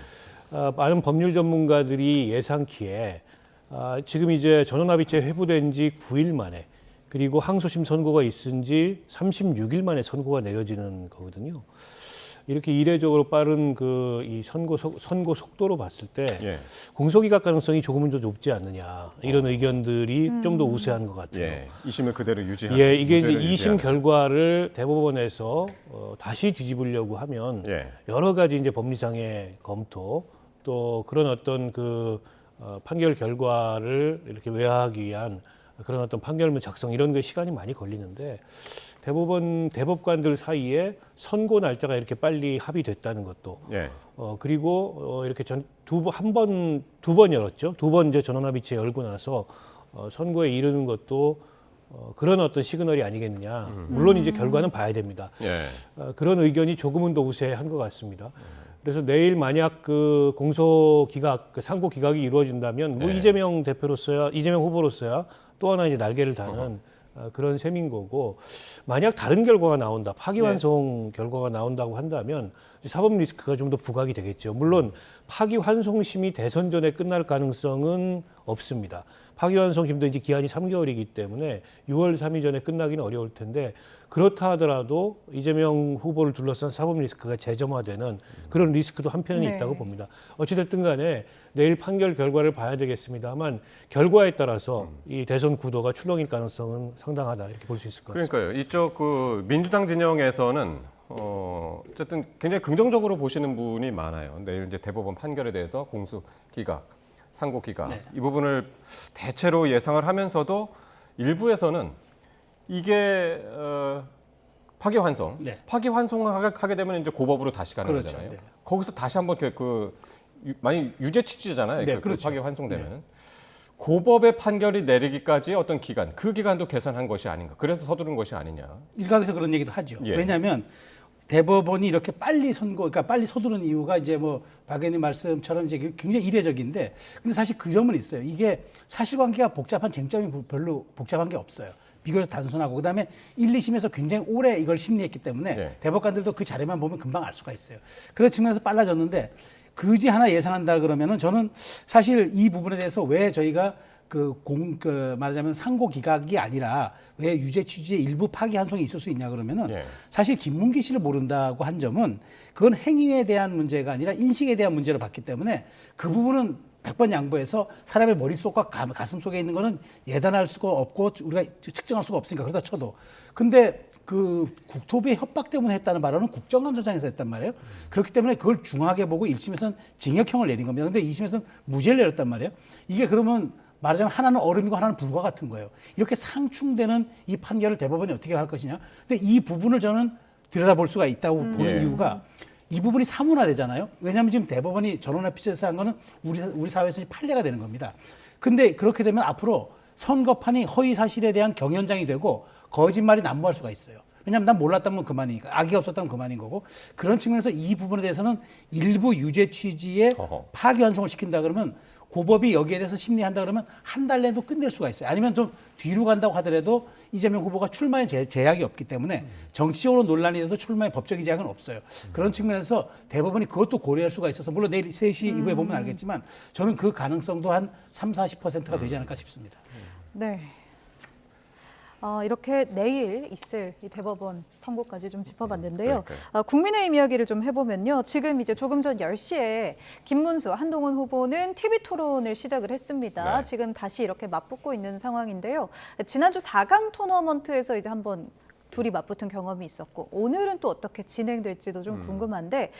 Speaker 6: 많은 법률 전문가들이 예상키에 지금 이제 전원합의체 회부된 지 9일 만에 그리고 항소심 선고가 있은 지 36일 만에 선고가 내려지는 거거든요. 이렇게 이례적으로 빠른 이 선고 속도로 봤을 때
Speaker 1: 예.
Speaker 6: 공소기각 가능성이 조금은 더 높지 않느냐 이런 의견들이 좀 더 우세한 것 같아요.
Speaker 1: 예. 2심을 그대로 유지하는.
Speaker 6: 예, 이게 이제 2심 결과를 대법원에서 다시 뒤집으려고 하면
Speaker 1: 예.
Speaker 6: 여러 가지 이제 법리상의 검토 또 그런 어떤 판결 결과를 이렇게 외화하기 위한 그런 어떤 판결문 작성 이런 게 시간이 많이 걸리는데 대법관들 사이에 선고 날짜가 이렇게 빨리 합의됐다는 것도
Speaker 1: 예.
Speaker 6: 그리고 이렇게 두 번 열었죠. 두 번 이제 전원합의체 열고 나서 선고에 이르는 것도 그런 어떤 시그널이 아니겠느냐. 물론 이제 결과는 봐야 됩니다.
Speaker 1: 예.
Speaker 6: 그런 의견이 조금은 더 우세한 것 같습니다. 그래서 내일 만약 상고 기각이 이루어진다면 뭐
Speaker 1: 예.
Speaker 6: 이재명 후보로서야 또 하나 이제 날개를 다는 그런 셈인 거고 만약 다른 결과가 나온다, 파기환송 결과가 나온다고 한다면 사법 리스크가 좀 더 부각이 되겠죠. 물론 파기환송심이 대선 전에 끝날 가능성은 없습니다. 파기환송심도 이제 기한이 3개월이기 때문에 6월 3일 전에 끝나기는 어려울 텐데 그렇다 하더라도 이재명 후보를 둘러싼 사법 리스크가 재점화되는 그런 리스크도 한편에
Speaker 2: 네.
Speaker 6: 있다고 봅니다. 어찌됐든 간에 내일 판결 결과를 봐야 되겠습니다만 결과에 따라서 이 대선 구도가 출렁일 가능성은 상당하다 이렇게 볼 수 있을 것 같습니다.
Speaker 1: 그러니까요. 이쪽 민주당 진영에서는 어쨌든 굉장히 긍정적으로 보시는 분이 많아요. 내일 이제 대법원 판결에 대해서 공소 기각, 상고 기각 이 부분을 대체로 예상을 하면서도 일부에서는 이게 파기환송, 파기환송하게 되면 이제 고법으로 다시 가는
Speaker 5: 그렇죠.
Speaker 1: 거잖아요.
Speaker 5: 네.
Speaker 1: 거기서 다시 한번 만약 유죄 취지잖아요.
Speaker 5: 네, 그렇죠.
Speaker 1: 파기환송되면은. 고법의 판결이 내리기까지 어떤 기간, 그 기간도 계산한 것이 아닌가. 그래서 서두른 것이 아니냐.
Speaker 5: 일각에서 그런 얘기도 하죠.
Speaker 1: 예.
Speaker 5: 왜냐하면 대법원이 이렇게 빨리 그러니까 빨리 서두른 이유가 이제 뭐 박 의원님 말씀처럼 이제 굉장히 이례적인데, 근데 사실 그 점은 있어요. 이게 사실관계가 복잡한 쟁점이 별로 복잡한 게 없어요. 비교해서 단순하고 그다음에 1, 2심에서 굉장히 오래 이걸 심리했기 때문에 대법관들도 그 자료만 보면 금방 알 수가 있어요. 그런 측면에서 빨라졌는데 그지 하나 예상한다 그러면은 저는 사실 이 부분에 대해서 왜 저희가 말하자면 상고 기각이 아니라 왜 유죄 취지의 일부 파기환송이 있을 수 있냐 그러면은 사실 김문기 씨를 모른다고 한 점은 그건 행위에 대한 문제가 아니라 인식에 대한 문제로 봤기 때문에 그 부분은 100번 양보해서 사람의 머릿속과 가슴 속에 있는 거는 예단할 수가 없고 우리가 측정할 수가 없으니까 그러다 쳐도. 근데 그 국토부의 협박 때문에 했다는 발언은 국정감사장에서 했단 말이에요. 그렇기 때문에 그걸 중하게 보고 1심에서는 징역형을 내린 겁니다. 근데 2심에서는 무죄를 내렸단 말이에요. 이게 그러면 말하자면 하나는 얼음이고 하나는 불과 같은 거예요. 이렇게 상충되는 이 판결을 대법원이 어떻게 할 것이냐. 근데 이 부분을 저는 들여다볼 수가 있다고 보는 이유가 이 부분이 사문화되잖아요. 왜냐하면 지금 대법원이 전원합의체에서 한 거는 우리 사회에서 판례가 되는 겁니다. 근데 그렇게 되면 앞으로 선거판이 허위 사실에 대한 경연장이 되고 거짓말이 난무할 수가 있어요. 왜냐하면 난 몰랐다면 그만이니까. 악의가 없었다면 그만인 거고. 그런 측면에서 이 부분에 대해서는 일부 유죄 취지에 파기환송을 시킨다 그러면 고법이 여기에 대해서 심리한다 그러면 한 달 내도 끝낼 수가 있어요. 아니면 좀 뒤로 간다고 하더라도 이재명 후보가 출마에 제약이 없기 때문에 정치적으로 논란이 돼도 출마에 법적인 제약은 없어요. 그런 측면에서 대법원이 그것도 고려할 수가 있어서 물론 내일 3시 이후에 보면 알겠지만 저는 그 가능성도 한 30-40%가 되지 않을까 싶습니다.
Speaker 2: 네. 이렇게 내일 있을 이 대법원 선고까지 좀 짚어봤는데요. 국민의힘 이야기를 좀 해보면요. 지금 이제 조금 전 10시에 김문수, 한동훈 후보는 TV 토론을 시작을 했습니다. 지금 다시 이렇게 맞붙고 있는 상황인데요. 지난주 4강 토너먼트에서 이제 한번 둘이 맞붙은 경험이 있었고 오늘은 또 어떻게 진행될지도 좀 궁금한데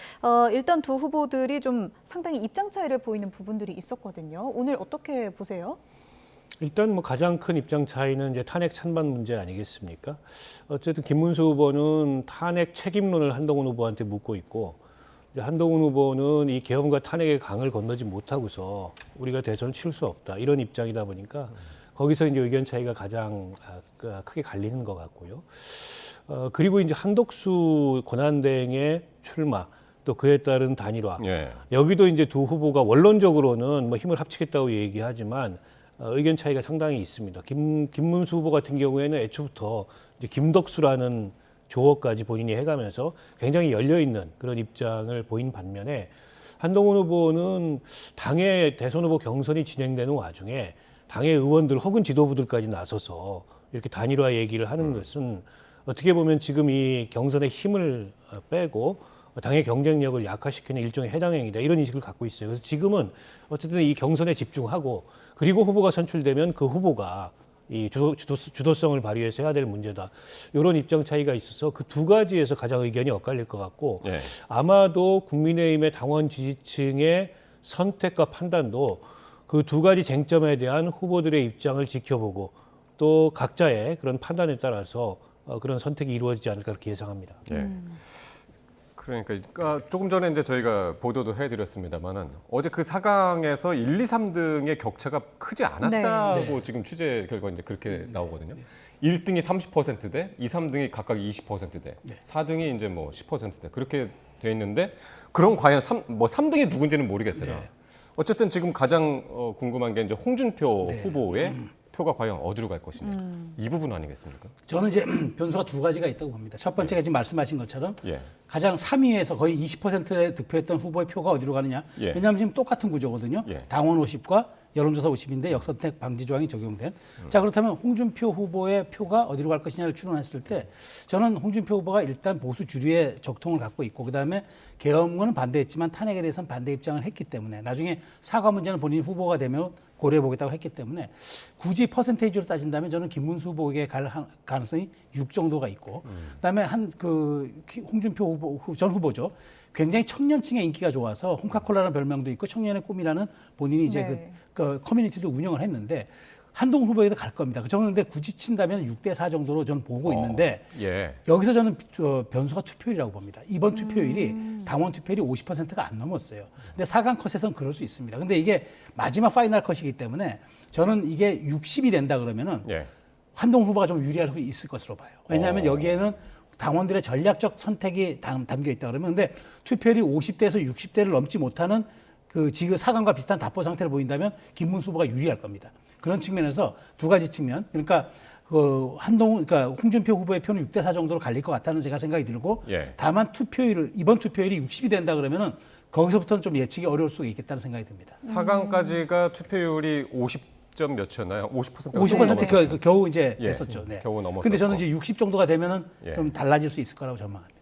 Speaker 2: 일단 두 후보들이 좀 상당히 입장 차이를 보이는 부분들이 있었거든요. 오늘 어떻게 보세요?
Speaker 6: 일단 뭐 가장 큰 입장 차이는 이제 탄핵 찬반 문제 아니겠습니까? 어쨌든 김문수 후보는 탄핵 책임론을 한동훈 후보한테 묻고 있고 이제 한동훈 후보는 이 계엄과 탄핵의 강을 건너지 못하고서 우리가 대선을 치를 수 없다 이런 입장이다 보니까 거기서 이제 의견 차이가 가장 크게 갈리는 것 같고요. 그리고 이제 한덕수 권한대행의 출마 또 그에 따른 단일화 여기도 이제 두 후보가 원론적으로는 뭐 힘을 합치겠다고 얘기하지만 의견 차이가 상당히 있습니다. 김문수 후보 같은 경우에는 애초부터 이제 김덕수라는 조어까지 본인이 해가면서 굉장히 열려있는 그런 입장을 보인 반면에 한동훈 후보는 당의 대선 후보 경선이 진행되는 와중에 당의 의원들 혹은 지도부들까지 나서서 이렇게 단일화 얘기를 하는 것은 어떻게 보면 지금 이 경선의 힘을 빼고 당의 경쟁력을 약화시키는 일종의 해당행위다 이런 인식을 갖고 있어요. 그래서 지금은 어쨌든 이 경선에 집중하고 그리고 후보가 선출되면 그 후보가 이 주도성을 발휘해서 해야 될 문제다. 이런 입장 차이가 있어서 그 두 가지에서 가장 의견이 엇갈릴 것 같고 아마도 국민의힘의 당원 지지층의 선택과 판단도 그 두 가지 쟁점에 대한 후보들의 입장을 지켜보고 또 각자의 그런 판단에 따라서 그런 선택이 이루어지지 않을까 그렇게 예상합니다.
Speaker 1: 그러니까 조금 전에 이제 저희가 보도도 해드렸습니다만은 어제 그 4강에서 1, 2, 3등의 격차가 크지 않았다고 지금 취재 결과 이제 그렇게 나오거든요. 1등이 30%대, 2, 3등이 각각 20%대, 4등이 이제 뭐 10%대 그렇게 돼 있는데 그럼 과연 3등이 누군지는 모르겠어요. 어쨌든 지금 가장 궁금한 게 이제 홍준표 후보의 표가 과연 어디로 갈 것이냐. 이 부분 아니겠습니까?
Speaker 5: 저는 이제 변수가 두 가지가 있다고 봅니다. 첫 번째가 지금 말씀하신 것처럼 가장 3위에서 거의 20%에 득표했던 후보의 표가 어디로 가느냐. 왜냐하면 지금 똑같은 구조거든요. 당원 50과 여론조사 50인데 역선택 방지 조항이 적용된. 자, 그렇다면 홍준표 후보의 표가 어디로 갈 것이냐를 추론했을 때 저는 홍준표 후보가 일단 보수 주류의 적통을 갖고 있고 그다음에 계엄은 반대했지만 탄핵에 대해서는 반대 입장을 했기 때문에 나중에 사과 문제는 본인이 후보가 되면 고려해보겠다고 했기 때문에 굳이 퍼센테이지로 따진다면 저는 김문수 후보에게 갈 가능성이 6 정도가 있고 그다음에 홍준표 후보, 전 후보죠. 굉장히 청년층의 인기가 좋아서 홍카콜라라는 별명도 있고 청년의 꿈이라는 본인이 이제 그 커뮤니티도 운영을 했는데 한동훈 후보에도 갈 겁니다. 저는 근데 굳이 친다면 6대4 정도로 저는 보고 있는데 여기서 저는 변수가 투표율이라고 봅니다. 이번 투표율이 당원 투표율이 50%가 안 넘었어요. 근데 4강 컷에서는 그럴 수 있습니다. 근데 이게 마지막 파이널 컷이기 때문에 저는 이게 60이 된다 그러면은 한동훈 후보가 좀 유리할 수 있을 것으로 봐요. 왜냐하면 여기에는 당원들의 전략적 선택이 담겨 있다 그러면 근데 투표율이 50대에서 60대를 넘지 못하는 그 지금 4강과 비슷한 답보 상태를 보인다면 김문수 후보가 유리할 겁니다. 그런 측면에서 두 가지 측면 그러니까 그러니까 홍준표 후보의 표는 6대4 정도로 갈릴 것 같다는 제가 생각이 들고 다만 이번 투표율이 60이 된다 그러면은 거기서부터는 좀 예측이 어려울 수가 있겠다는 생각이 듭니다.
Speaker 1: 4강까지가 투표율이 50점 몇이었나요?
Speaker 5: 50% 겨우 이제 됐었죠.
Speaker 1: 겨우 넘었었고.
Speaker 5: 근데 저는 이제 60 정도가 되면은 좀 달라질 수 있을 거라고 전망합니다.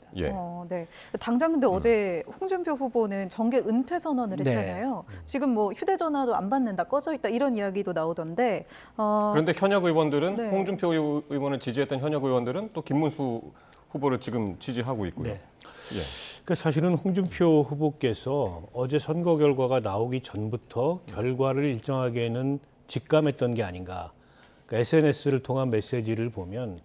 Speaker 2: 네. 당장 근데 어제 홍준표 후보는 정계 은퇴 선언을 했잖아요. 지금 뭐 휴대전화도 안 받는다, 꺼져 있다 이런 이야기도 나오던데.
Speaker 1: 그런데 현역 의원들은 홍준표 의원을 지지했던 현역 의원들은 또 김문수 후보를 지금 지지하고 있고요.
Speaker 6: 그러니까 사실은 홍준표 후보께서 어제 선거 결과가 나오기 전부터 결과를 일정하게는 직감했던 게 아닌가. 그러니까 SNS를 통한 메시지를 보면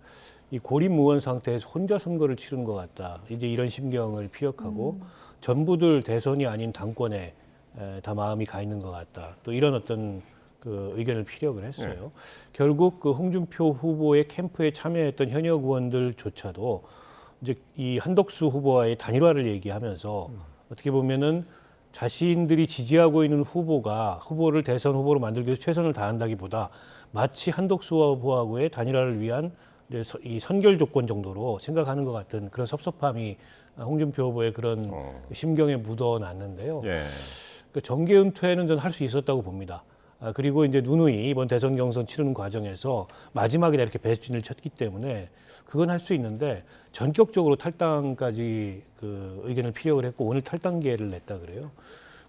Speaker 6: 이 고립무원 상태에서 혼자 선거를 치른 것 같다. 이제 이런 심경을 피력하고 전부들 대선이 아닌 당권에 다 마음이 가 있는 것 같다. 또 이런 어떤 그 의견을 피력을 했어요. 결국 그 홍준표 후보의 캠프에 참여했던 현역 의원들조차도 이제 이 한덕수 후보와의 단일화를 얘기하면서 어떻게 보면은 자신들이 지지하고 있는 후보를 대선 후보로 만들기 위해서 최선을 다한다기보다 마치 한덕수 후보하고의 단일화를 위한 이제 이 선결 조건 정도로 생각하는 것 같은 그런 섭섭함이 홍준표 후보의 그런 심경에 묻어났는데요. 그 정계 은퇴는 전 할 수 있었다고 봅니다. 그리고 이제 누누이 이번 대선 경선 치르는 과정에서 마지막에 이렇게 배수진을 쳤기 때문에 그건 할 수 있는데 전격적으로 탈당까지 그 의견을 피력을 했고 오늘 탈당계를 냈다 그래요.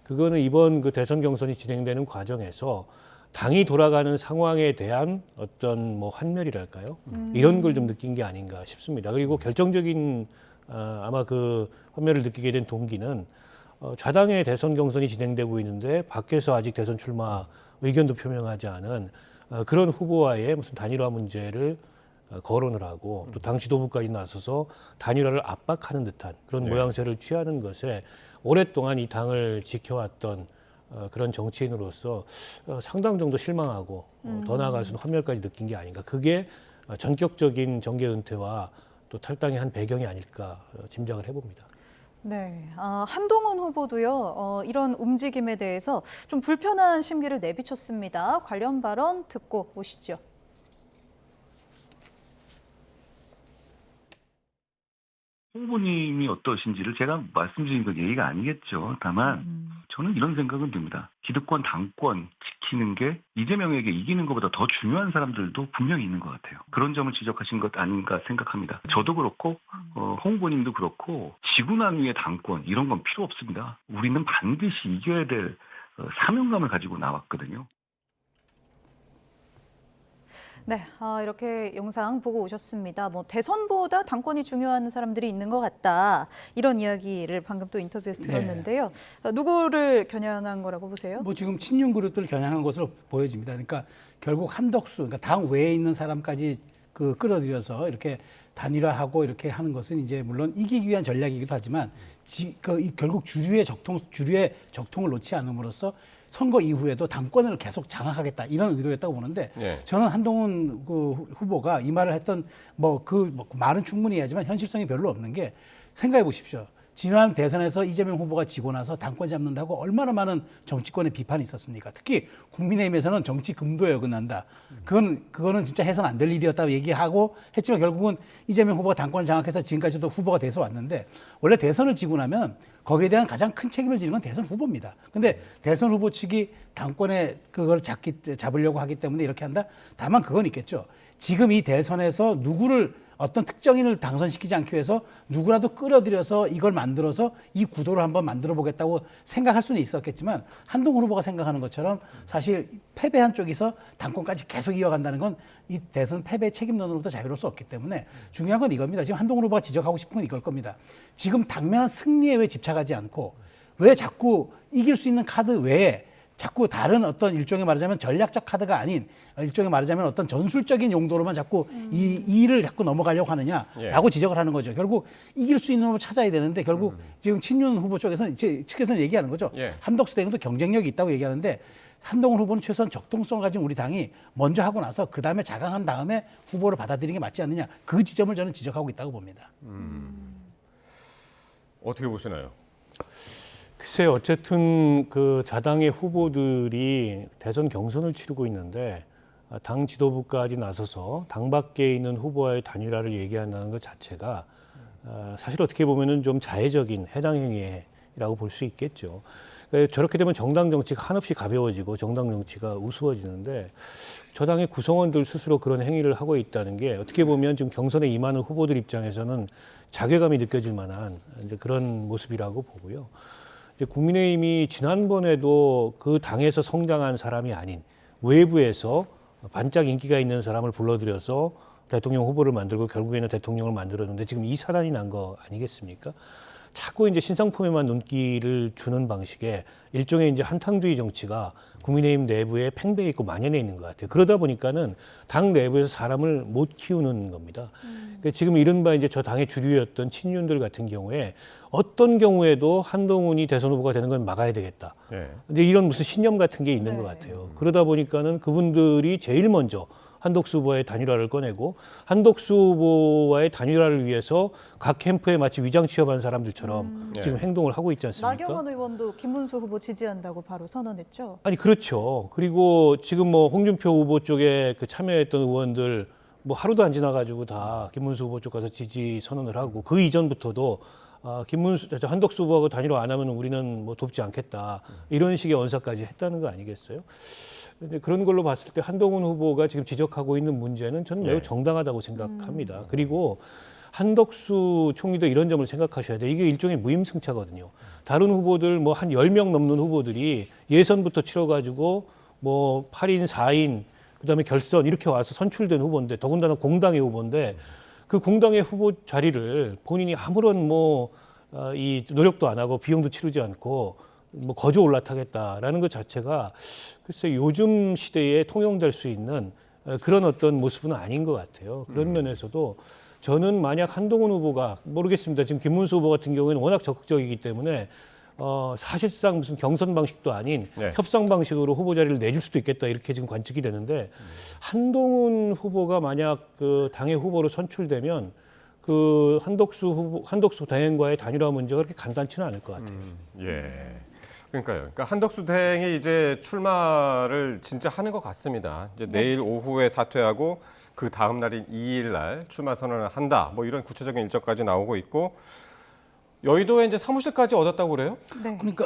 Speaker 6: 그거는 이번 그 대선 경선이 진행되는 과정에서 당이 돌아가는 상황에 대한 어떤 뭐 환멸이랄까요? 이런 걸 좀 느낀 게 아닌가 싶습니다. 그리고 결정적인 아마 그 환멸을 느끼게 된 동기는 좌당의 대선 경선이 진행되고 있는데 밖에서 아직 대선 출마 의견도 표명하지 않은 그런 후보와의 무슨 단일화 문제를 거론을 하고 또 당 지도부까지 나서서 단일화를 압박하는 듯한 그런 모양새를 취하는 것에 오랫동안 이 당을 지켜왔던 그런 정치인으로서 상당 정도 실망하고 더 나아가서는 환멸까지 느낀 게 아닌가. 그게 전격적인 정계 은퇴와 또 탈당의 한 배경이 아닐까 짐작을 해봅니다.
Speaker 2: 네, 한동훈 후보도요, 이런 움직임에 대해서 좀 불편한 심기를 내비쳤습니다. 관련 발언 듣고 오시죠.
Speaker 17: 후보님이 어떠신지를 제가 말씀드린 건 예의가 아니겠죠. 다만 저는 이런 생각은 듭니다. 기득권, 당권 지키는 게 이재명에게 이기는 것보다 더 중요한 사람들도 분명히 있는 것 같아요. 그런 점을 지적하신 것 아닌가 생각합니다. 저도 그렇고 홍 후보님도 그렇고 지구 난위의 당권 이런 건 필요 없습니다. 우리는 반드시 이겨야 될 사명감을 가지고 나왔거든요.
Speaker 2: 네, 이렇게 영상 보고 오셨습니다. 뭐 대선보다 당권이 중요한 사람들이 있는 것 같다. 이런 이야기를 방금 또 인터뷰에서 들었는데요. 누구를 겨냥한 거라고 보세요?
Speaker 5: 뭐 지금 친윤 그룹들 겨냥한 것으로 보여집니다. 그러니까 결국 한덕수, 그러니까 당 외에 있는 사람까지 그 끌어들여서 이렇게 단일화하고 이렇게 하는 것은 이제 물론 이기기 위한 전략이기도 하지만 결국 주류의 적통을 놓지 않음으로써 선거 이후에도 당권을 계속 장악하겠다 이런 의도였다고 보는데 저는 한동훈 그 후보가 이 말을 했던 말은 충분히 하지만 현실성이 별로 없는 게 생각해 보십시오. 지난 대선에서 이재명 후보가 지고 나서 당권 잡는다고 얼마나 많은 정치권의 비판이 있었습니까? 특히 국민의힘에서는 정치 금도에 어긋난다. 그거는 진짜 해서는 안 될 일이었다고 얘기하고 했지만 결국은 이재명 후보가 당권을 장악해서 지금까지도 후보가 돼서 왔는데 원래 대선을 지고 나면 거기에 대한 가장 큰 책임을 지는 건 대선 후보입니다. 근데 대선 후보 측이 당권에 그걸 잡으려고 하기 때문에 이렇게 한다? 다만 그건 있겠죠. 지금 이 대선에서 어떤 특정인을 당선시키지 않기 위해서 누구라도 끌어들여서 이걸 만들어서 이 구도를 한번 만들어 보겠다고 생각할 수는 있었겠지만 한동훈 후보가 생각하는 것처럼 사실 패배한 쪽에서 당권까지 계속 이어간다는 건 이 대선 패배 책임론으로부터 자유로울 수 없기 때문에 중요한 건 이겁니다. 지금 한동훈 후보가 지적하고 싶은 건 이걸 겁니다. 지금 당면한 승리에 왜 집착하지 않고 왜 자꾸 이길 수 있는 카드 외에 자꾸 다른 어떤 일종의 말하자면 전략적 카드가 아닌 일종의 말하자면 어떤 전술적인 용도로만 자꾸 이 일을 자꾸 넘어가려고 하느냐라고 지적을 하는 거죠. 결국 이길 수 있는 후보 찾아야 되는데 결국 지금 친윤 후보 측에서는 얘기하는 거죠. 한덕수 대행도 경쟁력이 있다고 얘기하는데 한동훈 후보는 최소한 적동성을 가진 우리 당이 먼저 하고 나서 그다음에 자강한 다음에 후보를 받아들이는 게 맞지 않느냐. 그 지점을 저는 지적하고 있다고 봅니다.
Speaker 1: 어떻게 보시나요?
Speaker 6: 글쎄요, 어쨌든 그 자당의 후보들이 대선 경선을 치르고 있는데 당 지도부까지 나서서 당 밖에 있는 후보와의 단일화를 얘기한다는 것 자체가 사실 어떻게 보면은 좀 자해적인 해당 행위라고 볼 수 있겠죠. 저렇게 되면 정당 정치가 한없이 가벼워지고 정당 정치가 우스워지는데 저당의 구성원들 스스로 그런 행위를 하고 있다는 게 어떻게 보면 지금 경선에 임하는 후보들 입장에서는 자괴감이 느껴질 만한 이제 그런 모습이라고 보고요. 이제 국민의힘이 지난번에도 그 당에서 성장한 사람이 아닌 외부에서 반짝 인기가 있는 사람을 불러들여서 대통령 후보를 만들고 결국에는 대통령을 만들었는데 지금 이 사단이 난 거 아니겠습니까? 자꾸 이제 신상품에만 눈길을 주는 방식의 일종의 이제 한탕주의 정치가 국민의힘 내부에 팽배해 있고 만연해 있는 것 같아요. 그러다 보니까는 당 내부에서 사람을 못 키우는 겁니다. 그러니까 지금 이른바 이제 저 당의 주류였던 친윤들 같은 경우에 어떤 경우에도 한동훈이 대선 후보가 되는 건 막아야 되겠다. 근데 이런 무슨 신념 같은 게 있는 것 같아요. 그러다 보니까는 그분들이 제일 먼저 한덕수 후보의 단일화를 꺼내고 한덕수 후보와의 단일화를 위해서 각 캠프에 마치 위장 취업한 사람들처럼 지금 행동을 하고 있지 않습니까?
Speaker 2: 나경원 의원도 김문수 후보 지지한다고 바로 선언했죠.
Speaker 6: 아니 그렇죠. 그리고 지금 뭐 홍준표 후보 쪽에 그 참여했던 의원들 뭐 하루도 안 지나가지고 다 김문수 후보 쪽 가서 지지 선언을 하고 그 이전부터도 한덕수 후보하고 단일화 안 하면 우리는 뭐 돕지 않겠다 이런 식의 언사까지 했다는 거 아니겠어요? 근데 그런 걸로 봤을 때 한동훈 후보가 지금 지적하고 있는 문제는 저는 매우 정당하다고 생각합니다. 그리고 한덕수 총리도 이런 점을 생각하셔야 돼요. 이게 일종의 무임승차거든요. 다른 후보들 뭐 한 10명 넘는 후보들이 예선부터 치러가지고 뭐 8인, 4인, 그다음에 결선 이렇게 와서 선출된 후보인데 더군다나 공당의 후보인데 그 공당의 후보 자리를 본인이 아무런 이 노력도 안 하고 비용도 치르지 않고 뭐 거저 올라타겠다라는 것 자체가 글쎄 요즘 시대에 통용될 수 있는 그런 어떤 모습은 아닌 것 같아요. 그런 면에서도 저는 만약 한동훈 후보가 모르겠습니다. 지금 김문수 후보 같은 경우에는 워낙 적극적이기 때문에 사실상 무슨 경선 방식도 아닌 협상 방식으로 후보 자리를 내줄 수도 있겠다 이렇게 지금 관측이 되는데 한동훈 후보가 만약 그 당의 후보로 선출되면 그 한덕수 대행과의 단일화 문제가 그렇게 간단치는 않을 것 같아요.
Speaker 1: 그러니까요. 그러니까 한덕수 대행이 이제 출마를 진짜 하는 것 같습니다. 이제 내일 오후에 사퇴하고 그 다음 날인 2일 날 출마 선언을 한다. 뭐 이런 구체적인 일정까지 나오고 있고 여의도에 이제 사무실까지 얻었다고 그래요?
Speaker 5: 그러니까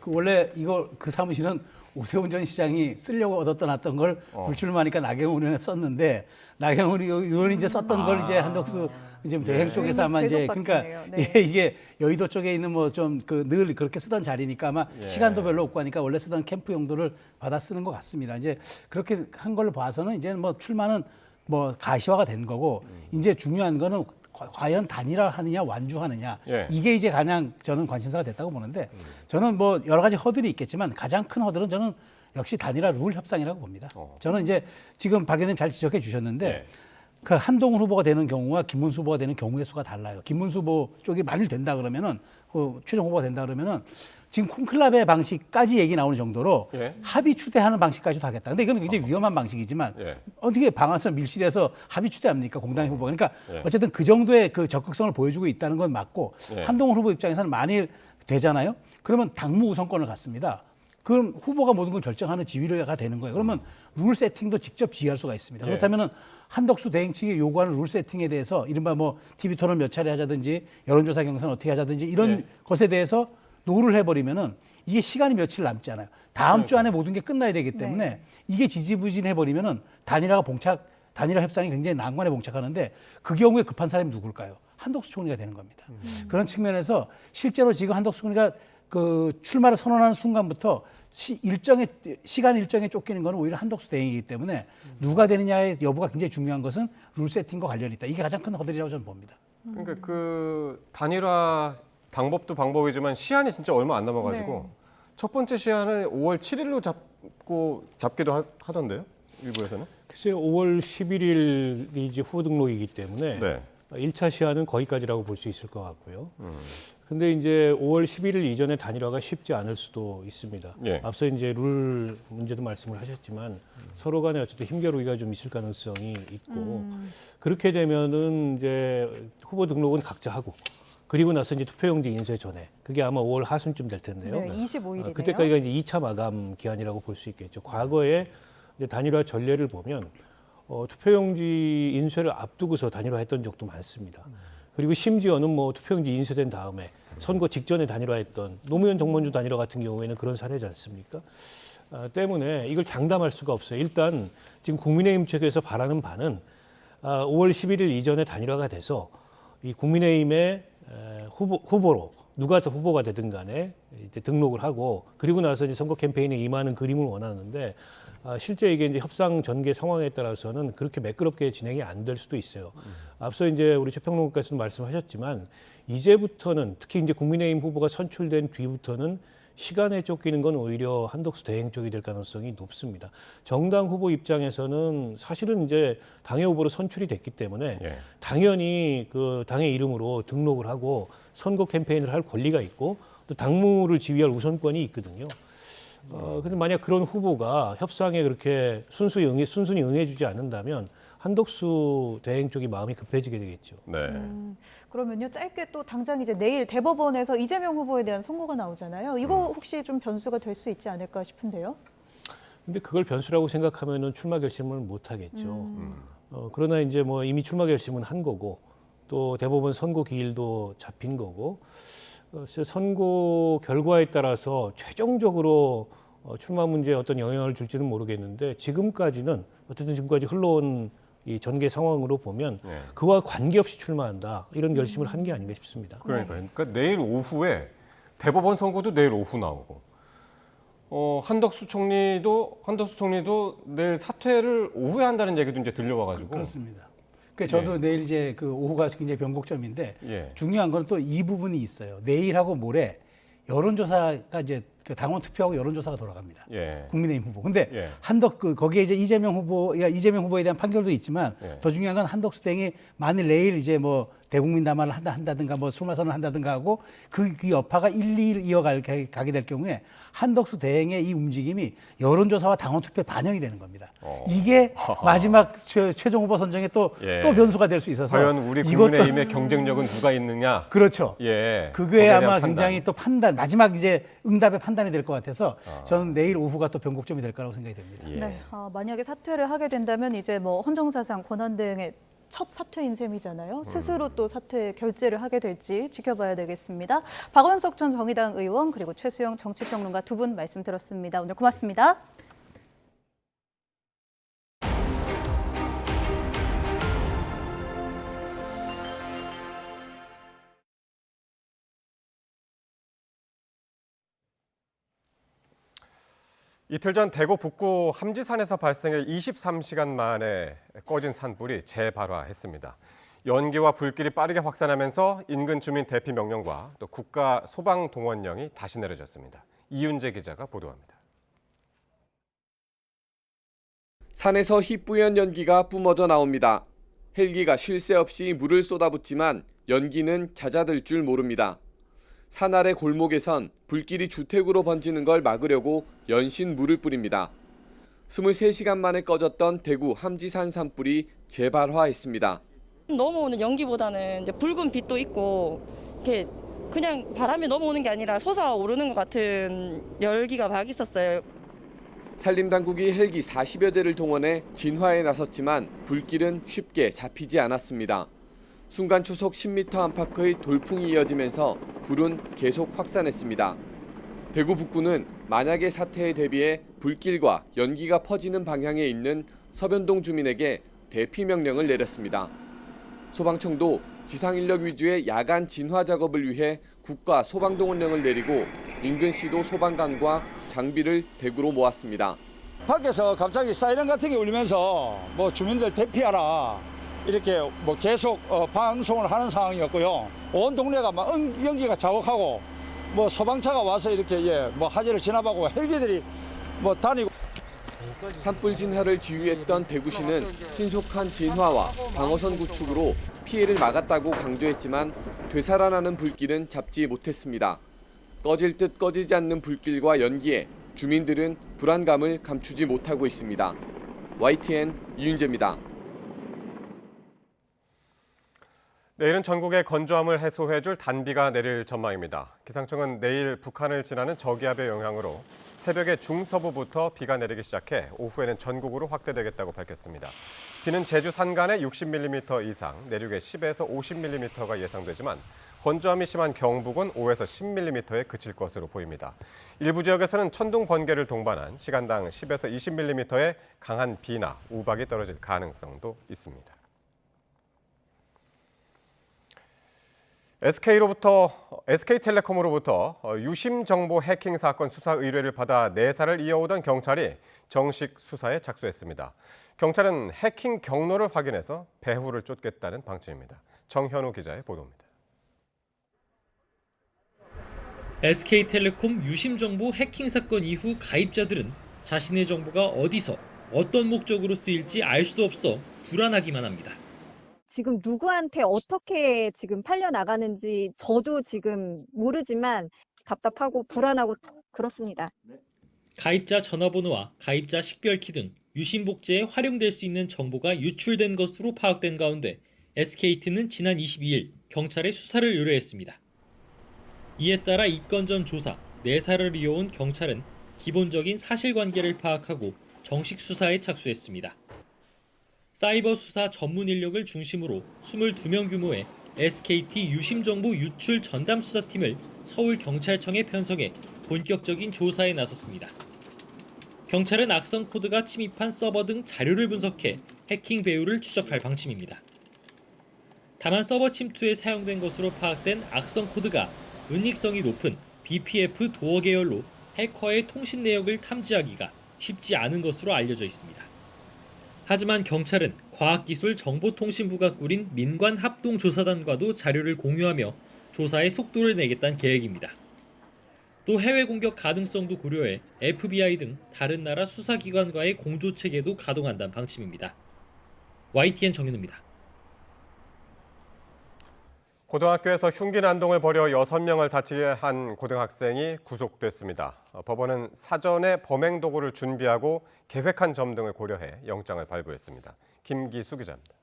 Speaker 5: 그 원래 그 사무실은 오세훈 전 시장이 쓰려고 얻었다 놨던 걸 불출마하니까 나경원 의원이 썼는데 나경원 의원이 이제 썼던 걸 이제 한덕수 이제 대행 쪽에서 아마 이제 그러니까 이게 여의도 쪽에 있는 뭐 좀 늘 그렇게 쓰던 자리니까 아마 시간도 별로 없고 하니까 원래 쓰던 캠프 용도를 받아 쓰는 것 같습니다. 이제 그렇게 한 걸로 봐서는 이제 뭐 출마는 뭐 가시화가 된 거고 이제 중요한 거는 과연 단일화하느냐 완주하느냐 이게 이제 가장 저는 관심사가 됐다고 보는데 저는 뭐 여러 가지 허들이 있겠지만 가장 큰 허들은 저는 역시 단일화 룰 협상이라고 봅니다. 저는 이제 지금 박 의원님 잘 지적해 주셨는데 그 한동훈 후보가 되는 경우와 김문수 후보가 되는 경우의 수가 달라요. 김문수 후보 쪽이 만일 된다 그러면은 그 최종 후보가 된다 그러면은 지금 콘클라베 방식까지 얘기 나오는 정도로 합의 추대하는 방식까지도 하겠다. 근데 이거는 굉장히 위험한 방식이지만 어떻게 방아선 밀실에서 합의 추대합니까? 공당의 후보가. 그러니까 어쨌든 그 정도의 그 적극성을 보여주고 있다는 건 맞고 한동훈 후보 입장에서는 만일 되잖아요. 그러면 당무 우선권을 갖습니다. 그럼 후보가 모든 걸 결정하는 지휘가 되는 거예요. 그러면 룰 세팅도 직접 지휘할 수가 있습니다. 그렇다면은 한덕수 대행 측이 요구하는 룰 세팅에 대해서 이른바 뭐 TV 토론 몇 차례 하자든지 여론조사 경선 어떻게 하자든지 이런 것에 대해서 노를 해버리면은 이게 시간이 며칠 남지 않아요. 다음 주 안에 모든 게 끝나야 되기 때문에 이게 지지부진해버리면은 단일화 협상이 굉장히 난관에 봉착하는데 그 경우에 급한 사람이 누굴까요? 한덕수 총리가 되는 겁니다. 그런 측면에서 실제로 지금 한덕수 총리가 그 출마를 선언하는 순간부터 시간 일정에 쫓기는 것은 오히려 한덕수 대행이기 때문에 누가 되느냐의 여부가 굉장히 중요한 것은 룰 세팅과 관련이 있다. 이게 가장 큰 허들이라고 저는 봅니다.
Speaker 1: 그러니까 그 단일화 방법도 방법이지만 시한이 진짜 얼마 안 남아가지고 첫 번째 시한을 5월 7일로 잡기도 하던데요? 일부에서는?
Speaker 6: 글쎄요. 5월 11일이 이제 후보 등록이기 때문에 1차 시한은 거기까지라고 볼 수 있을 것 같고요. 근데 이제 5월 11일 이전에 단일화가 쉽지 않을 수도 있습니다. 앞서 이제 룰 문제도 말씀을 하셨지만 서로 간에 어쨌든 힘겨루기가 좀 있을 가능성이 있고 그렇게 되면은 이제 후보 등록은 각자 하고 그리고 나서 이제 투표용지 인쇄 전에 그게 아마 5월 하순쯤 될 텐데요.
Speaker 2: 25일이네요.
Speaker 6: 그때까지가 이제 2차 마감 기한이라고 볼 수 있겠죠. 과거에 이제 단일화 전례를 보면 투표용지 인쇄를 앞두고서 단일화했던 적도 많습니다. 그리고 심지어는 뭐 투표용지 인쇄된 다음에 선거 직전에 단일화했던 노무현 정몽준 단일화 같은 경우에는 그런 사례지 않습니까? 때문에 이걸 장담할 수가 없어요. 일단 지금 국민의힘 측에서 바라는 바는 5월 11일 이전에 단일화가 돼서 이 국민의힘의 후보로 누가 더 후보가 되든 간에 이제 등록을 하고 그리고 나서 이제 선거 캠페인에 임하는 그림을 원하는데 실제 이게 이제 협상 전개 상황에 따라서는 그렇게 매끄럽게 진행이 안 될 수도 있어요. 앞서 이제 우리 최평론가께서도 말씀하셨지만 이제부터는 특히 이제 국민의힘 후보가 선출된 뒤부터는 시간에 쫓기는 건 오히려 한덕수 대행 쪽이 될 가능성이 높습니다. 정당 후보 입장에서는 사실은 이제 당의 후보로 선출이 됐기 때문에 당연히 그 당의 이름으로 등록을 하고 선거 캠페인을 할 권리가 있고 또 당무를 지휘할 우선권이 있거든요. 그래서 만약 그런 후보가 협상에 그렇게 순순히 응해주지 않는다면 한덕수 대행 쪽이 마음이 급해지게 되겠죠.
Speaker 1: 네.
Speaker 2: 그러면요, 짧게 또 당장 이제 내일 대법원에서 이재명 후보에 대한 선고가 나오잖아요. 이거 혹시 좀 변수가 될 수 있지 않을까 싶은데요.
Speaker 6: 근데 그걸 변수라고 생각하면은 출마 결심을 못 하겠죠. 그러나 이제 뭐 이미 출마 결심은 한 거고 또 대법원 선고 기일도 잡힌 거고 선고 결과에 따라서 최종적으로 출마 문제에 어떤 영향을 줄지는 모르겠는데 지금까지는 어쨌든 지금까지 흘러온 이 전개 상황으로 보면 그와 관계없이 출마한다 이런 결심을 한 게 아닌가 싶습니다.
Speaker 1: 그러니까 내일 오후에 대법원 선고도 내일 오후 나오고 한덕수 총리도 내일 사퇴를 오후에 한다는 얘기도 이제 들려와가지고
Speaker 5: 그렇습니다. 그러니까 저도 내일 이제 그 오후가 굉장히 변곡점인데 중요한 건 또 이 부분이 있어요. 내일하고 모레 여론조사가 이제 그 당원 투표하고 여론조사가 돌아갑니다. 국민의힘 후보. 근데 거기에 이제 이재명 후보에 대한 판결도 있지만 더 중요한 건 한덕수 대행이 만일 내일 이제 뭐 대국민 담화를 한다든가 뭐 출마선언을 한다든가 하고 그 여파가 1, 2일 이어가게 될 경우에 한덕수 대행의 이 움직임이 여론조사와 당원 투표에 반영이 되는 겁니다. 이게 마지막 최종 후보 선정에 또 변수가 될 수 있어서
Speaker 1: 과연 우리 국민의힘의 경쟁력은 누가 있느냐?
Speaker 5: 그렇죠. 그게 아마 굉장히 또 마지막 이제 응답의 판단이 될 것 같아서 저는 내일 오후가 또 변곡점이 될 거라고 생각이 됩니다.
Speaker 2: 네, 만약에 사퇴를 하게 된다면 이제 뭐 헌정사상 권한대행의 첫 사퇴인 셈이잖아요. 스스로 또 사퇴 결재를 하게 될지 지켜봐야 되겠습니다. 박원석 전 정의당 의원 그리고 최수영 정치평론가 두 분 말씀 들었습니다. 오늘 고맙습니다.
Speaker 1: 이틀 전 대구 북구 함지산에서 발생해 23시간 만에 꺼진 산불이 재발화했습니다. 연기와 불길이 빠르게 확산하면서 인근 주민 대피 명령과 또 국가 소방 동원령이 다시 내려졌습니다. 이윤재 기자가 보도합니다.
Speaker 7: 산에서 희뿌연 연기가 뿜어져 나옵니다. 헬기가 쉴 새 없이 물을 쏟아붓지만 연기는 잦아들 줄 모릅니다. 산 아래 골목에선 불길이 주택으로 번지는 걸 막으려고 연신 물을 뿌립니다. 23시간 만에 꺼졌던 대구 함지산 산불이 재발화했습니다.
Speaker 8: 넘어오는 연기보다는 이제 붉은 빛도 있고 이렇게 그냥 바람이 넘어오는 게 아니라 솟아오르는 것 같은 열기가 막 있었어요.
Speaker 7: 산림당국이 헬기 40여 대를 동원해 진화에 나섰지만 불길은 쉽게 잡히지 않았습니다. 순간 초속 10m 안팎의 돌풍이 이어지면서 불은 계속 확산했습니다. 대구 북구는 만약의 사태에 대비해 불길과 연기가 퍼지는 방향에 있는 서변동 주민에게 대피 명령을 내렸습니다. 소방청도 지상인력 위주의 야간 진화 작업을 위해 국가 소방동원령을 내리고 인근 시도 소방관과 장비를 대구로 모았습니다.
Speaker 12: 밖에서 갑자기 사이렌 같은 게 울리면서 뭐 주민들 대피하라 이렇게 뭐 계속 방송을 하는 상황이었고요. 온 동네가 막 연기가 자욱하고 뭐 소방차가 와서 이렇게 뭐 하지를 진압하고 헬기들이 뭐 다니고.
Speaker 7: 산불 진화를 지휘했던 대구시는 신속한 진화와 방어선 구축으로 피해를 막았다고 강조했지만 되살아나는 불길은 잡지 못했습니다. 꺼질 듯 꺼지지 않는 불길과 연기에 주민들은 불안감을 감추지 못하고 있습니다. YTN 이윤재입니다.
Speaker 1: 내일은 전국에 건조함을 해소해줄 단비가 내릴 전망입니다. 기상청은 내일 북한을 지나는 저기압의 영향으로 새벽에 중서부부터 비가 내리기 시작해 오후에는 전국으로 확대되겠다고 밝혔습니다. 비는 제주 산간에 60mm 이상, 내륙에 10에서 50mm가 예상되지만 건조함이 심한 경북은 5에서 10mm에 그칠 것으로 보입니다. 일부 지역에서는 천둥 번개를 동반한 시간당 10에서 20mm의 강한 비나 우박이 떨어질 가능성도 있습니다. SK텔레콤으로부터 유심 정보 해킹 사건 수사 의뢰를 받아 내사를 이어오던 경찰이 정식 수사에 착수했습니다. 경찰은 해킹 경로를 확인해서 배후를 쫓겠다는 방침입니다. 정현우 기자의 보도입니다.
Speaker 9: SK텔레콤 유심정보 해킹 사건 이후 가입자들은 자신의 정보가 어디서 어떤 목적으로 쓰일지 알 수 없어 불안하기만 합니다.
Speaker 13: 지금 누구한테 어떻게 지금 팔려나가는지 저도 지금 모르지만 답답하고 불안하고 그렇습니다.
Speaker 9: 가입자 전화번호와 가입자 식별키 등 유심복제에 활용될 수 있는 정보가 유출된 것으로 파악된 가운데 SKT는 지난 22일 경찰에 수사를 의뢰했습니다. 이에 따라 이 건 전 조사, 내사를 이어온 경찰은 기본적인 사실관계를 파악하고 정식 수사에 착수했습니다. 사이버 수사 전문 인력을 중심으로 22명 규모의 SKT 유심정보 유출 전담 수사팀을 서울경찰청에 편성해 본격적인 조사에 나섰습니다. 경찰은 악성 코드가 침입한 서버 등 자료를 분석해 해킹 배후를 추적할 방침입니다. 다만 서버 침투에 사용된 것으로 파악된 악성 코드가 은닉성이 높은 BPF 도어 계열로 해커의 통신 내역을 탐지하기가 쉽지 않은 것으로 알려져 있습니다. 하지만 경찰은 과학기술정보통신부가 꾸린 민관합동조사단과도 자료를 공유하며 조사에 속도를 내겠다는 계획입니다. 또 해외 공격 가능성도 고려해 FBI 등 다른 나라 수사기관과의 공조체계도 가동한다는 방침입니다. YTN 정윤우입니다.
Speaker 1: 고등학교에서 흉기 난동을 벌여 6명을 다치게 한 고등학생이 구속됐습니다. 법원은 사전에 범행 도구를 준비하고 계획한 점 등을 고려해 영장을 발부했습니다. 김기수 기자입니다.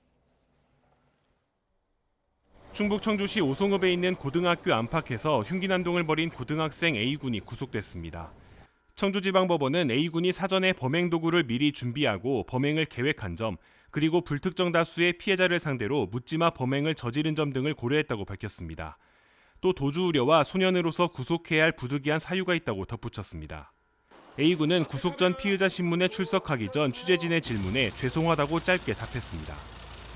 Speaker 15: 충북 청주시 오송읍에 있는 고등학교 안팎에서 흉기 난동을 벌인 고등학생 A군이 구속됐습니다. 청주지방법원은 A군이 사전에 범행 도구를 미리 준비하고 범행을 계획한 점, 그리고 불특정 다수의 피해자를 상대로 묻지마 범행을 저지른 점 등을 고려했다고 밝혔습니다. 또 도주 우려와 소년으로서 구속해야 할 부득이한 사유가 있다고 덧붙였습니다. A군은 구속 전 피의자 신문에 출석하기 전 취재진의 질문에 죄송하다고 짧게 답했습니다.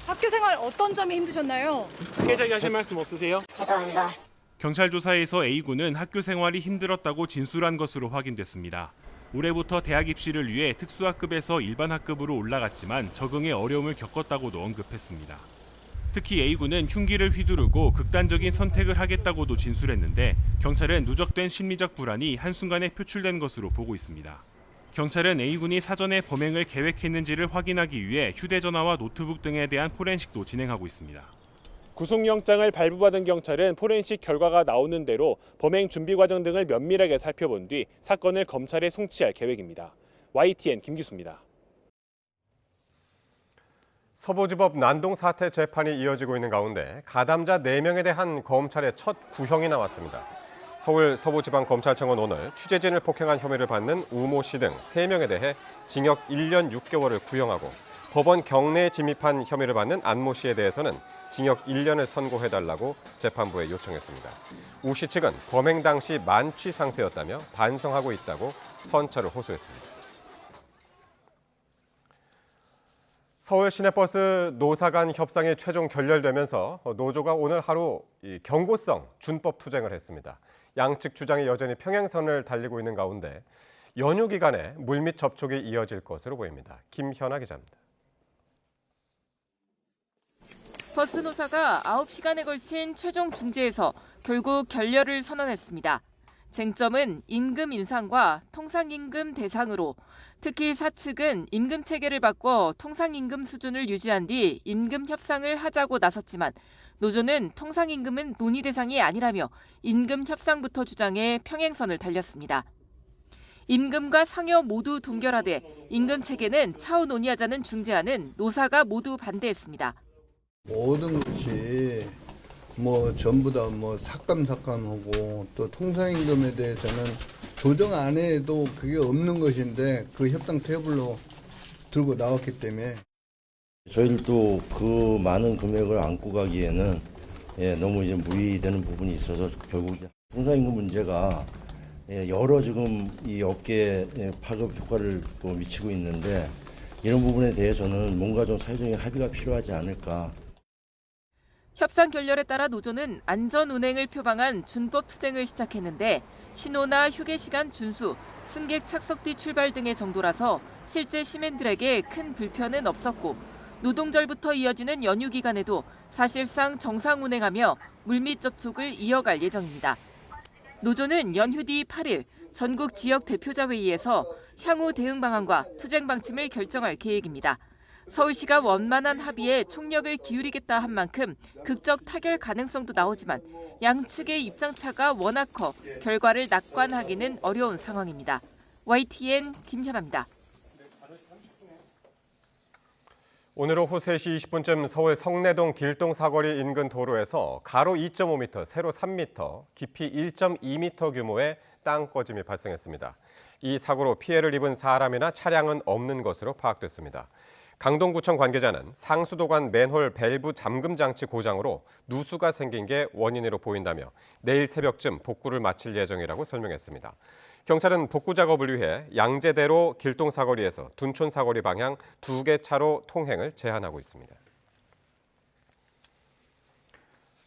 Speaker 24: 학교 생활 어떤 점이 힘드셨나요?
Speaker 15: 피해자에게 하실 말씀 없으세요?
Speaker 24: 죄송합니다.
Speaker 15: 경찰 조사에서 A군은 학교 생활이 힘들었다고 진술한 것으로 확인됐습니다. 올해부터 대학 입시를 위해 특수학급에서 일반 학급으로 올라갔지만 적응에 어려움을 겪었다고도 언급했습니다. 특히 A군은 흉기를 휘두르고 극단적인 선택을 하겠다고도 진술했는데 경찰은 누적된 심리적 불안이 한순간에 표출된 것으로 보고 있습니다. 경찰은 A군이 사전에 범행을 계획했는지를 확인하기 위해 휴대전화와 노트북 등에 대한 포렌식도 진행하고 있습니다.
Speaker 25: 구속영장을 발부받은 경찰은 포렌식 결과가 나오는 대로 범행 준비 과정 등을 면밀하게 살펴본 뒤 사건을 검찰에 송치할 계획입니다. YTN 김기수입니다.
Speaker 1: 서부지법 난동 사태 재판이 이어지고 있는 가운데 가담자 4명에 대한 검찰의 첫 구형이 나왔습니다. 서울 서부지방검찰청은 오늘 취재진을 폭행한 혐의를 받는 우모 씨 등 3명에 대해 징역 1년 6개월을 구형하고 법원 경내에 침입한 혐의를 받는 안모 씨에 대해서는 징역 1년을 선고해달라고 재판부에 요청했습니다. 우 씨 측은 범행 당시 만취 상태였다며 반성하고 있다고 선처를 호소했습니다. 서울 시내버스 노사 간 협상이 최종 결렬되면서 노조가 오늘 하루 경고성 준법 투쟁을 했습니다. 양측 주장이 여전히 평행선을 달리고 있는 가운데 연휴 기간에 물밑 접촉이 이어질 것으로 보입니다. 김현아 기자입니다.
Speaker 14: 버스 노사가 9시간에 걸친 최종 중재에서 결국 결렬을 선언했습니다. 쟁점은 임금 인상과 통상임금 대상으로 특히 사측은 임금 체계를 바꿔 통상임금 수준을 유지한 뒤 임금 협상을 하자고 나섰지만 노조는 통상임금은 논의 대상이 아니라며 임금 협상부터 주장해 평행선을 달렸습니다. 임금과 상여 모두 동결하되 임금 체계는 차후 논의하자는 중재안은 노사가 모두 반대했습니다.
Speaker 26: 모든 것이 전부 다 삭감하고 또 통상임금에 대해서는 조정 안 해도 그게 없는 것인데 그 협상 테이블로 들고 나왔기 때문에
Speaker 27: 저희들도 그 많은 금액을 안고 가기에는 너무 이제 무리되는 부분이 있어서 결국 통상임금 문제가 여러 지금 이 업계에 파급 효과를 미치고 있는데 이런 부분에 대해서는 뭔가 좀 사회적인 합의가 필요하지 않을까.
Speaker 16: 협상 결렬에 따라 노조는 안전 운행을 표방한 준법 투쟁을 시작했는데 신호나 휴게 시간 준수, 승객 착석 뒤 출발 등의 정도라서 실제 시민들에게 큰 불편은 없었고 노동절부터 이어지는 연휴 기간에도 사실상 정상 운행하며 물밑 접촉을 이어갈 예정입니다. 노조는 연휴 뒤 8일 전국 지역 대표자 회의에서 향후 대응 방안과 투쟁 방침을 결정할 계획입니다. 서울시가 원만한 합의에 총력을 기울이겠다 한 만큼 극적 타결 가능성도 나오지만 양측의 입장차가 워낙 커 결과를 낙관하기는 어려운 상황입니다. YTN 김현아입니다.
Speaker 1: 오늘 오후 3시 20분쯤 서울 성내동 길동 사거리 인근 도로에서 가로 2.5m, 세로 3m, 깊이 1.2m 규모의 땅 꺼짐이 발생했습니다. 이 사고로 피해를 입은 사람이나 차량은 없는 것으로 파악됐습니다. 강동구청 관계자는 상수도관 맨홀 밸브 잠금 장치 고장으로 누수가 생긴 게 원인으로 보인다며 내일 새벽쯤 복구를 마칠 예정이라고 설명했습니다. 경찰은 복구 작업을 위해 양재대로 길동 사거리에서 둔촌 사거리 방향 2개 차로 통행을 제한하고 있습니다.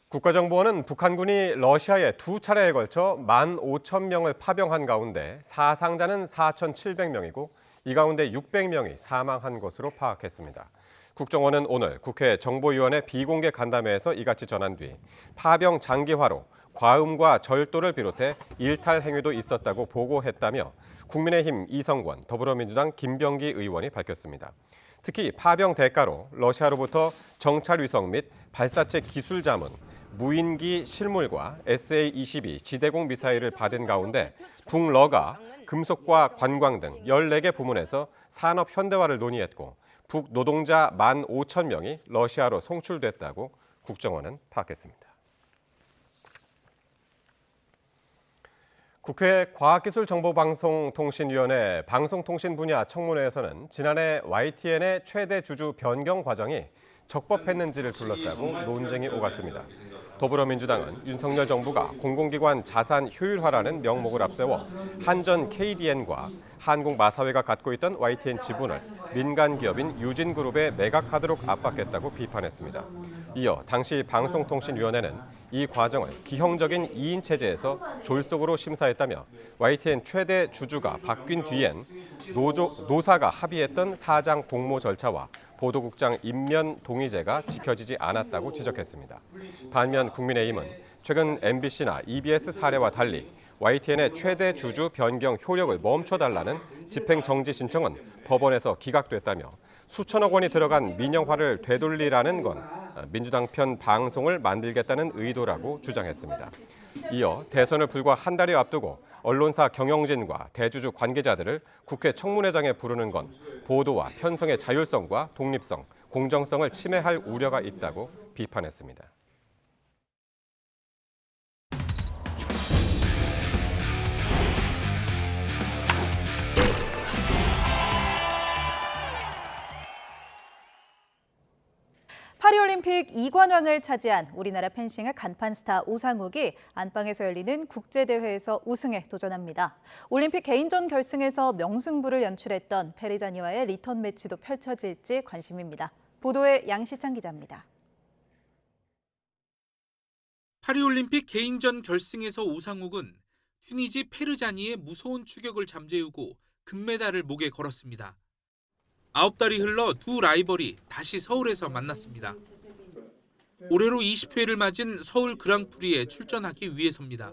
Speaker 1: 국가정보원은 북한군이 러시아에 2차례에 걸쳐 15,000명을 파병한 가운데 사상자는 4,700명이고 이 가운데 600명이 사망한 것으로 파악했습니다. 국정원은 오늘 국회 정보위원회 비공개 간담회에서 이같이 전한 뒤 파병 장기화로 과음과 절도를 비롯해 일탈 행위도 있었다고 보고했다며 국민의힘 이성권, 더불어민주당 김병기 의원이 밝혔습니다. 특히 파병 대가로 러시아로부터 정찰위성 및 발사체 기술 자문, 무인기 실물과 SA-22 지대공 미사일을 받은 가운데 북러가 금속과 관광 등 14개 부문에서 산업 현대화를 논의했고 북노동자 15,000명이 러시아로 송출됐다고 국정원은 파악했습니다. 국회 과학기술정보방송통신위원회 방송통신 분야 청문회에서는 지난해 YTN의 최대 주주 변경 과정이 적법했는지를 둘러싸고 논쟁이 오갔습니다. 더불어민주당은 윤석열 정부가 공공기관 자산 효율화라는 명목을 앞세워 한전 KDN과 한국마사회가 갖고 있던 YTN 지분을 민간 기업인 유진그룹에 매각하도록 압박했다고 비판했습니다. 이어 당시 방송통신위원회는 이 과정을 기형적인 2인 체제에서 졸속으로 심사했다며 YTN 최대 주주가 바뀐 뒤엔 노사가 합의했던 사장 공모 절차와 보도국장 임면 동의제가 지켜지지 않았다고 지적했습니다. 반면 국민의힘은 최근 MBC나 EBS 사례와 달리 YTN의 최대 주주 변경 효력을 멈춰달라는 집행정지 신청은 법원에서 기각됐다며 수천억 원이 들어간 민영화를 되돌리라는 건 민주당 편 방송을 만들겠다는 의도라고 주장했습니다. 이어 대선을 불과 한 달여 앞두고 언론사 경영진과 대주주 관계자들을 국회 청문회장에 부르는 건 보도와 편성의 자율성과 독립성, 공정성을 침해할 우려가 있다고 비판했습니다.
Speaker 2: 파리올림픽 2관왕을 차지한 우리나라 펜싱의 간판 스타 오상욱이 안방에서 열리는 국제대회에서 우승에 도전합니다. 올림픽 개인전 결승에서 명승부를 연출했던 페리자니와의 리턴 매치도 펼쳐질지 관심입니다. 보도에 양시창 기자입니다.
Speaker 18: 파리올림픽 개인전 결승에서 오상욱은 튀니지 페르자니의 무서운 추격을 잠재우고 금메달을 목에 걸었습니다. 9달이 흘러 두 라이벌이 다시 서울에서 만났습니다. 올해로 20회를 맞은 서울 그랑프리에 출전하기 위해서입니다.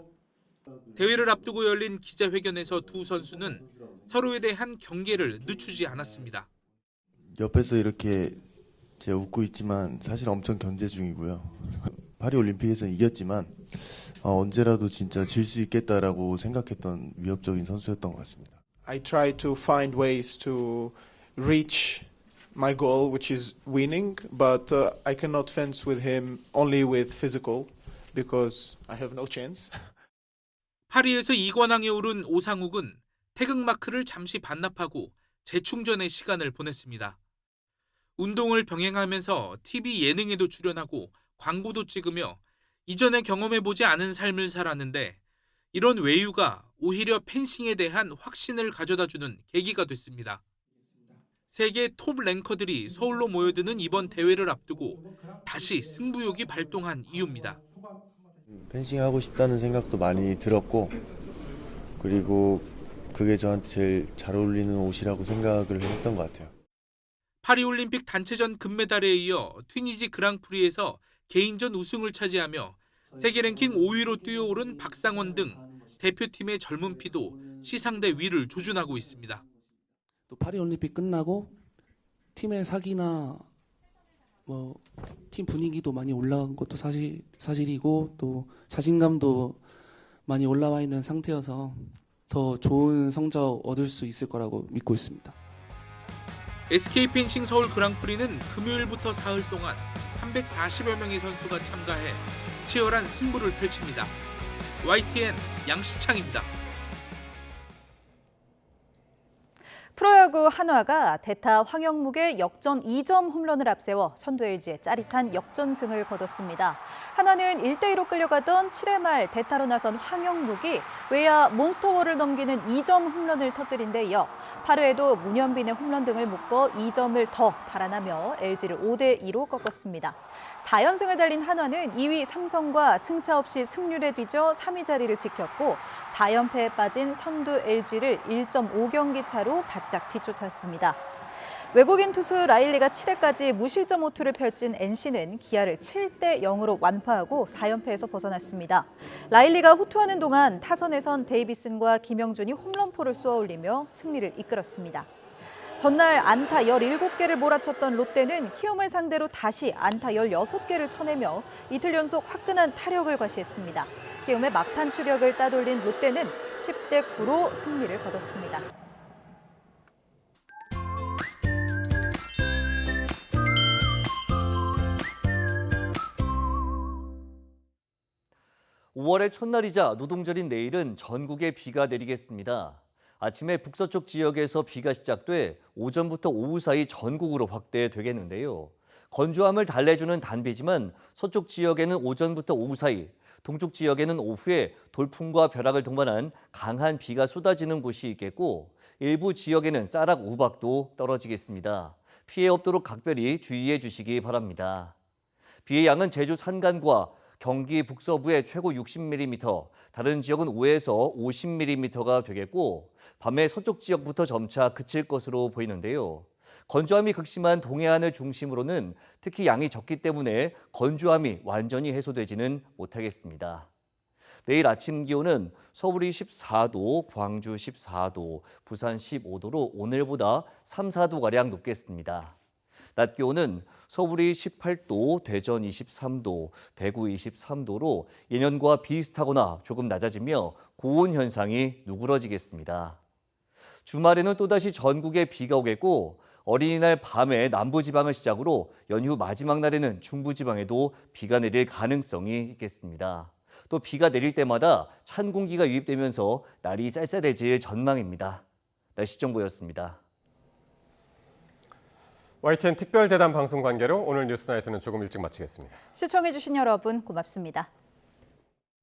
Speaker 18: 대회를 앞두고 열린 기자회견에서 두 선수는 서로에 대한 경계를 늦추지 않았습니다.
Speaker 19: 옆에서 이렇게 제가 웃고 있지만 사실 엄청 견제 중이고요. 파리올림픽에서 이겼지만 언제라도 진짜 질 수 있겠다라고 생각했던 위협적인 선수였던 것 같습니다.
Speaker 20: I try to find ways to reach my goal, which is winning, but I cannot fence with him only with physical because I have no chance.
Speaker 18: 파리에서 2관왕에 오른 오상욱은 태극마크를 잠시 반납하고 재충전의 시간을 보냈습니다. 운동을 병행하면서 TV 예능에도 출연하고 광고도 찍으며 이전에 경험해보지 않은 삶을 살았는데 이런 외유가 오히려 펜싱에 대한 확신을 가져다주는 계기가 됐습니다. 세계 톱 랭커들이 서울로 모여드는 이번 대회를 앞두고 다시 승부욕이 발동한 이유입니다.
Speaker 19: 펜싱 하고 싶다는 생각도 많이 들었고, 그리고 그게 저한테 제일 잘 어울리는 옷이라고 생각을 했던 것 같아요.
Speaker 18: 파리올림픽 단체전 금메달에 이어 튀니지 그랑프리에서 개인전 우승을 차지하며 세계 랭킹 5위로 뛰어오른 박상원 등 대표팀의 젊은 피도 시상대 위를 조준하고 있습니다.
Speaker 3: 또 파리올림픽 끝나고 팀의 사기나 뭐 팀 분위기도 많이 올라간 것도 사실이고 또 자신감도 많이 올라와 있는 상태여서 더 좋은 성적 얻을 수 있을 거라고 믿고 있습니다.
Speaker 18: SK 펜싱 서울 그랑프리는 금요일부터 사흘 동안 340여 명의 선수가 참가해 치열한 승부를 펼칩니다. YTN 양시창입니다.
Speaker 2: 프로야구 한화가 대타 황영묵의 역전 2점 홈런을 앞세워 선두 LG에 짜릿한 역전승을 거뒀습니다. 한화는 1대2로 끌려가던 7회 말 대타로 나선 황영묵이 외야 몬스터볼을 넘기는 2점 홈런을 터뜨린 데 이어 8회에도 문현빈의 홈런 등을 묶어 2점을 더 달아나며 LG를 5대2로 꺾었습니다. 4연승을 달린 한화는 2위 삼성과 승차 없이 승률에 뒤져 3위 자리를 지켰고 4연패에 빠진 선두 LG를 1.5경기 차로 바짝 뒤쫓았습니다. 외국인 투수 라일리가 7회까지 무실점 호투를 펼친 NC는 기아를 7대0으로 완파하고 4연패에서 벗어났습니다. 라일리가 호투하는 동안 타선에선 데이비슨과 김영준이 홈런포를 쏘아올리며 승리를 이끌었습니다. 전날 안타 17개를 몰아쳤던 롯데는 키움을 상대로 다시 안타 16개를 쳐내며 이틀 연속 화끈한 타력을 과시했습니다. 키움의 막판 추격을 따돌린 롯데는 10대9로 승리를 거뒀습니다.
Speaker 4: (5월의) 첫날이자 노동절인 내일은 전국에 비가 내리겠습니다. 아침에 북서쪽 지역에서 비가 시작돼 오전부터 오후 사이 전국으로 확대되겠는데요. 건조함을 달래주는 단비지만 서쪽 지역에는 오전부터 오후 사이, 동쪽 지역에는 오후에 돌풍과 벼락을 동반한 강한 비가 쏟아지는 곳이 있겠고 일부 지역에는 쌀락 우박도 떨어지겠습니다. 피해 없도록 각별히 주의해 주시기 바랍니다. 비의 양은 제주 산간과 경기 북서부에 최고 60mm, 다른 지역은 5에서 50mm가 되겠고 밤에 서쪽 지역부터 점차 그칠 것으로 보이는데요. 건조함이 극심한 동해안을 중심으로는 특히 양이 적기 때문에 건조함이 완전히 해소되지는 못하겠습니다. 내일 아침 기온은 서울이 14도, 광주 14도, 부산 15도로 오늘보다 3, 4도가량 높겠습니다. 낮 기온은 서울이 18도, 대전 23도, 대구 23도로 예년과 비슷하거나 조금 낮아지며 고온 현상이 누그러지겠습니다. 주말에는 또다시 전국에 비가 오겠고 어린이날 밤에 남부지방을 시작으로 연휴 마지막 날에는 중부지방에도 비가 내릴 가능성이 있겠습니다. 또 비가 내릴 때마다 찬 공기가 유입되면서 날이 쌀쌀해질 전망입니다. 날씨 정보였습니다.
Speaker 1: YTN 특별대담 방송 관계로 오늘 뉴스나이트는 조금 일찍 마치겠습니다.
Speaker 2: 시청해주신 여러분 고맙습니다.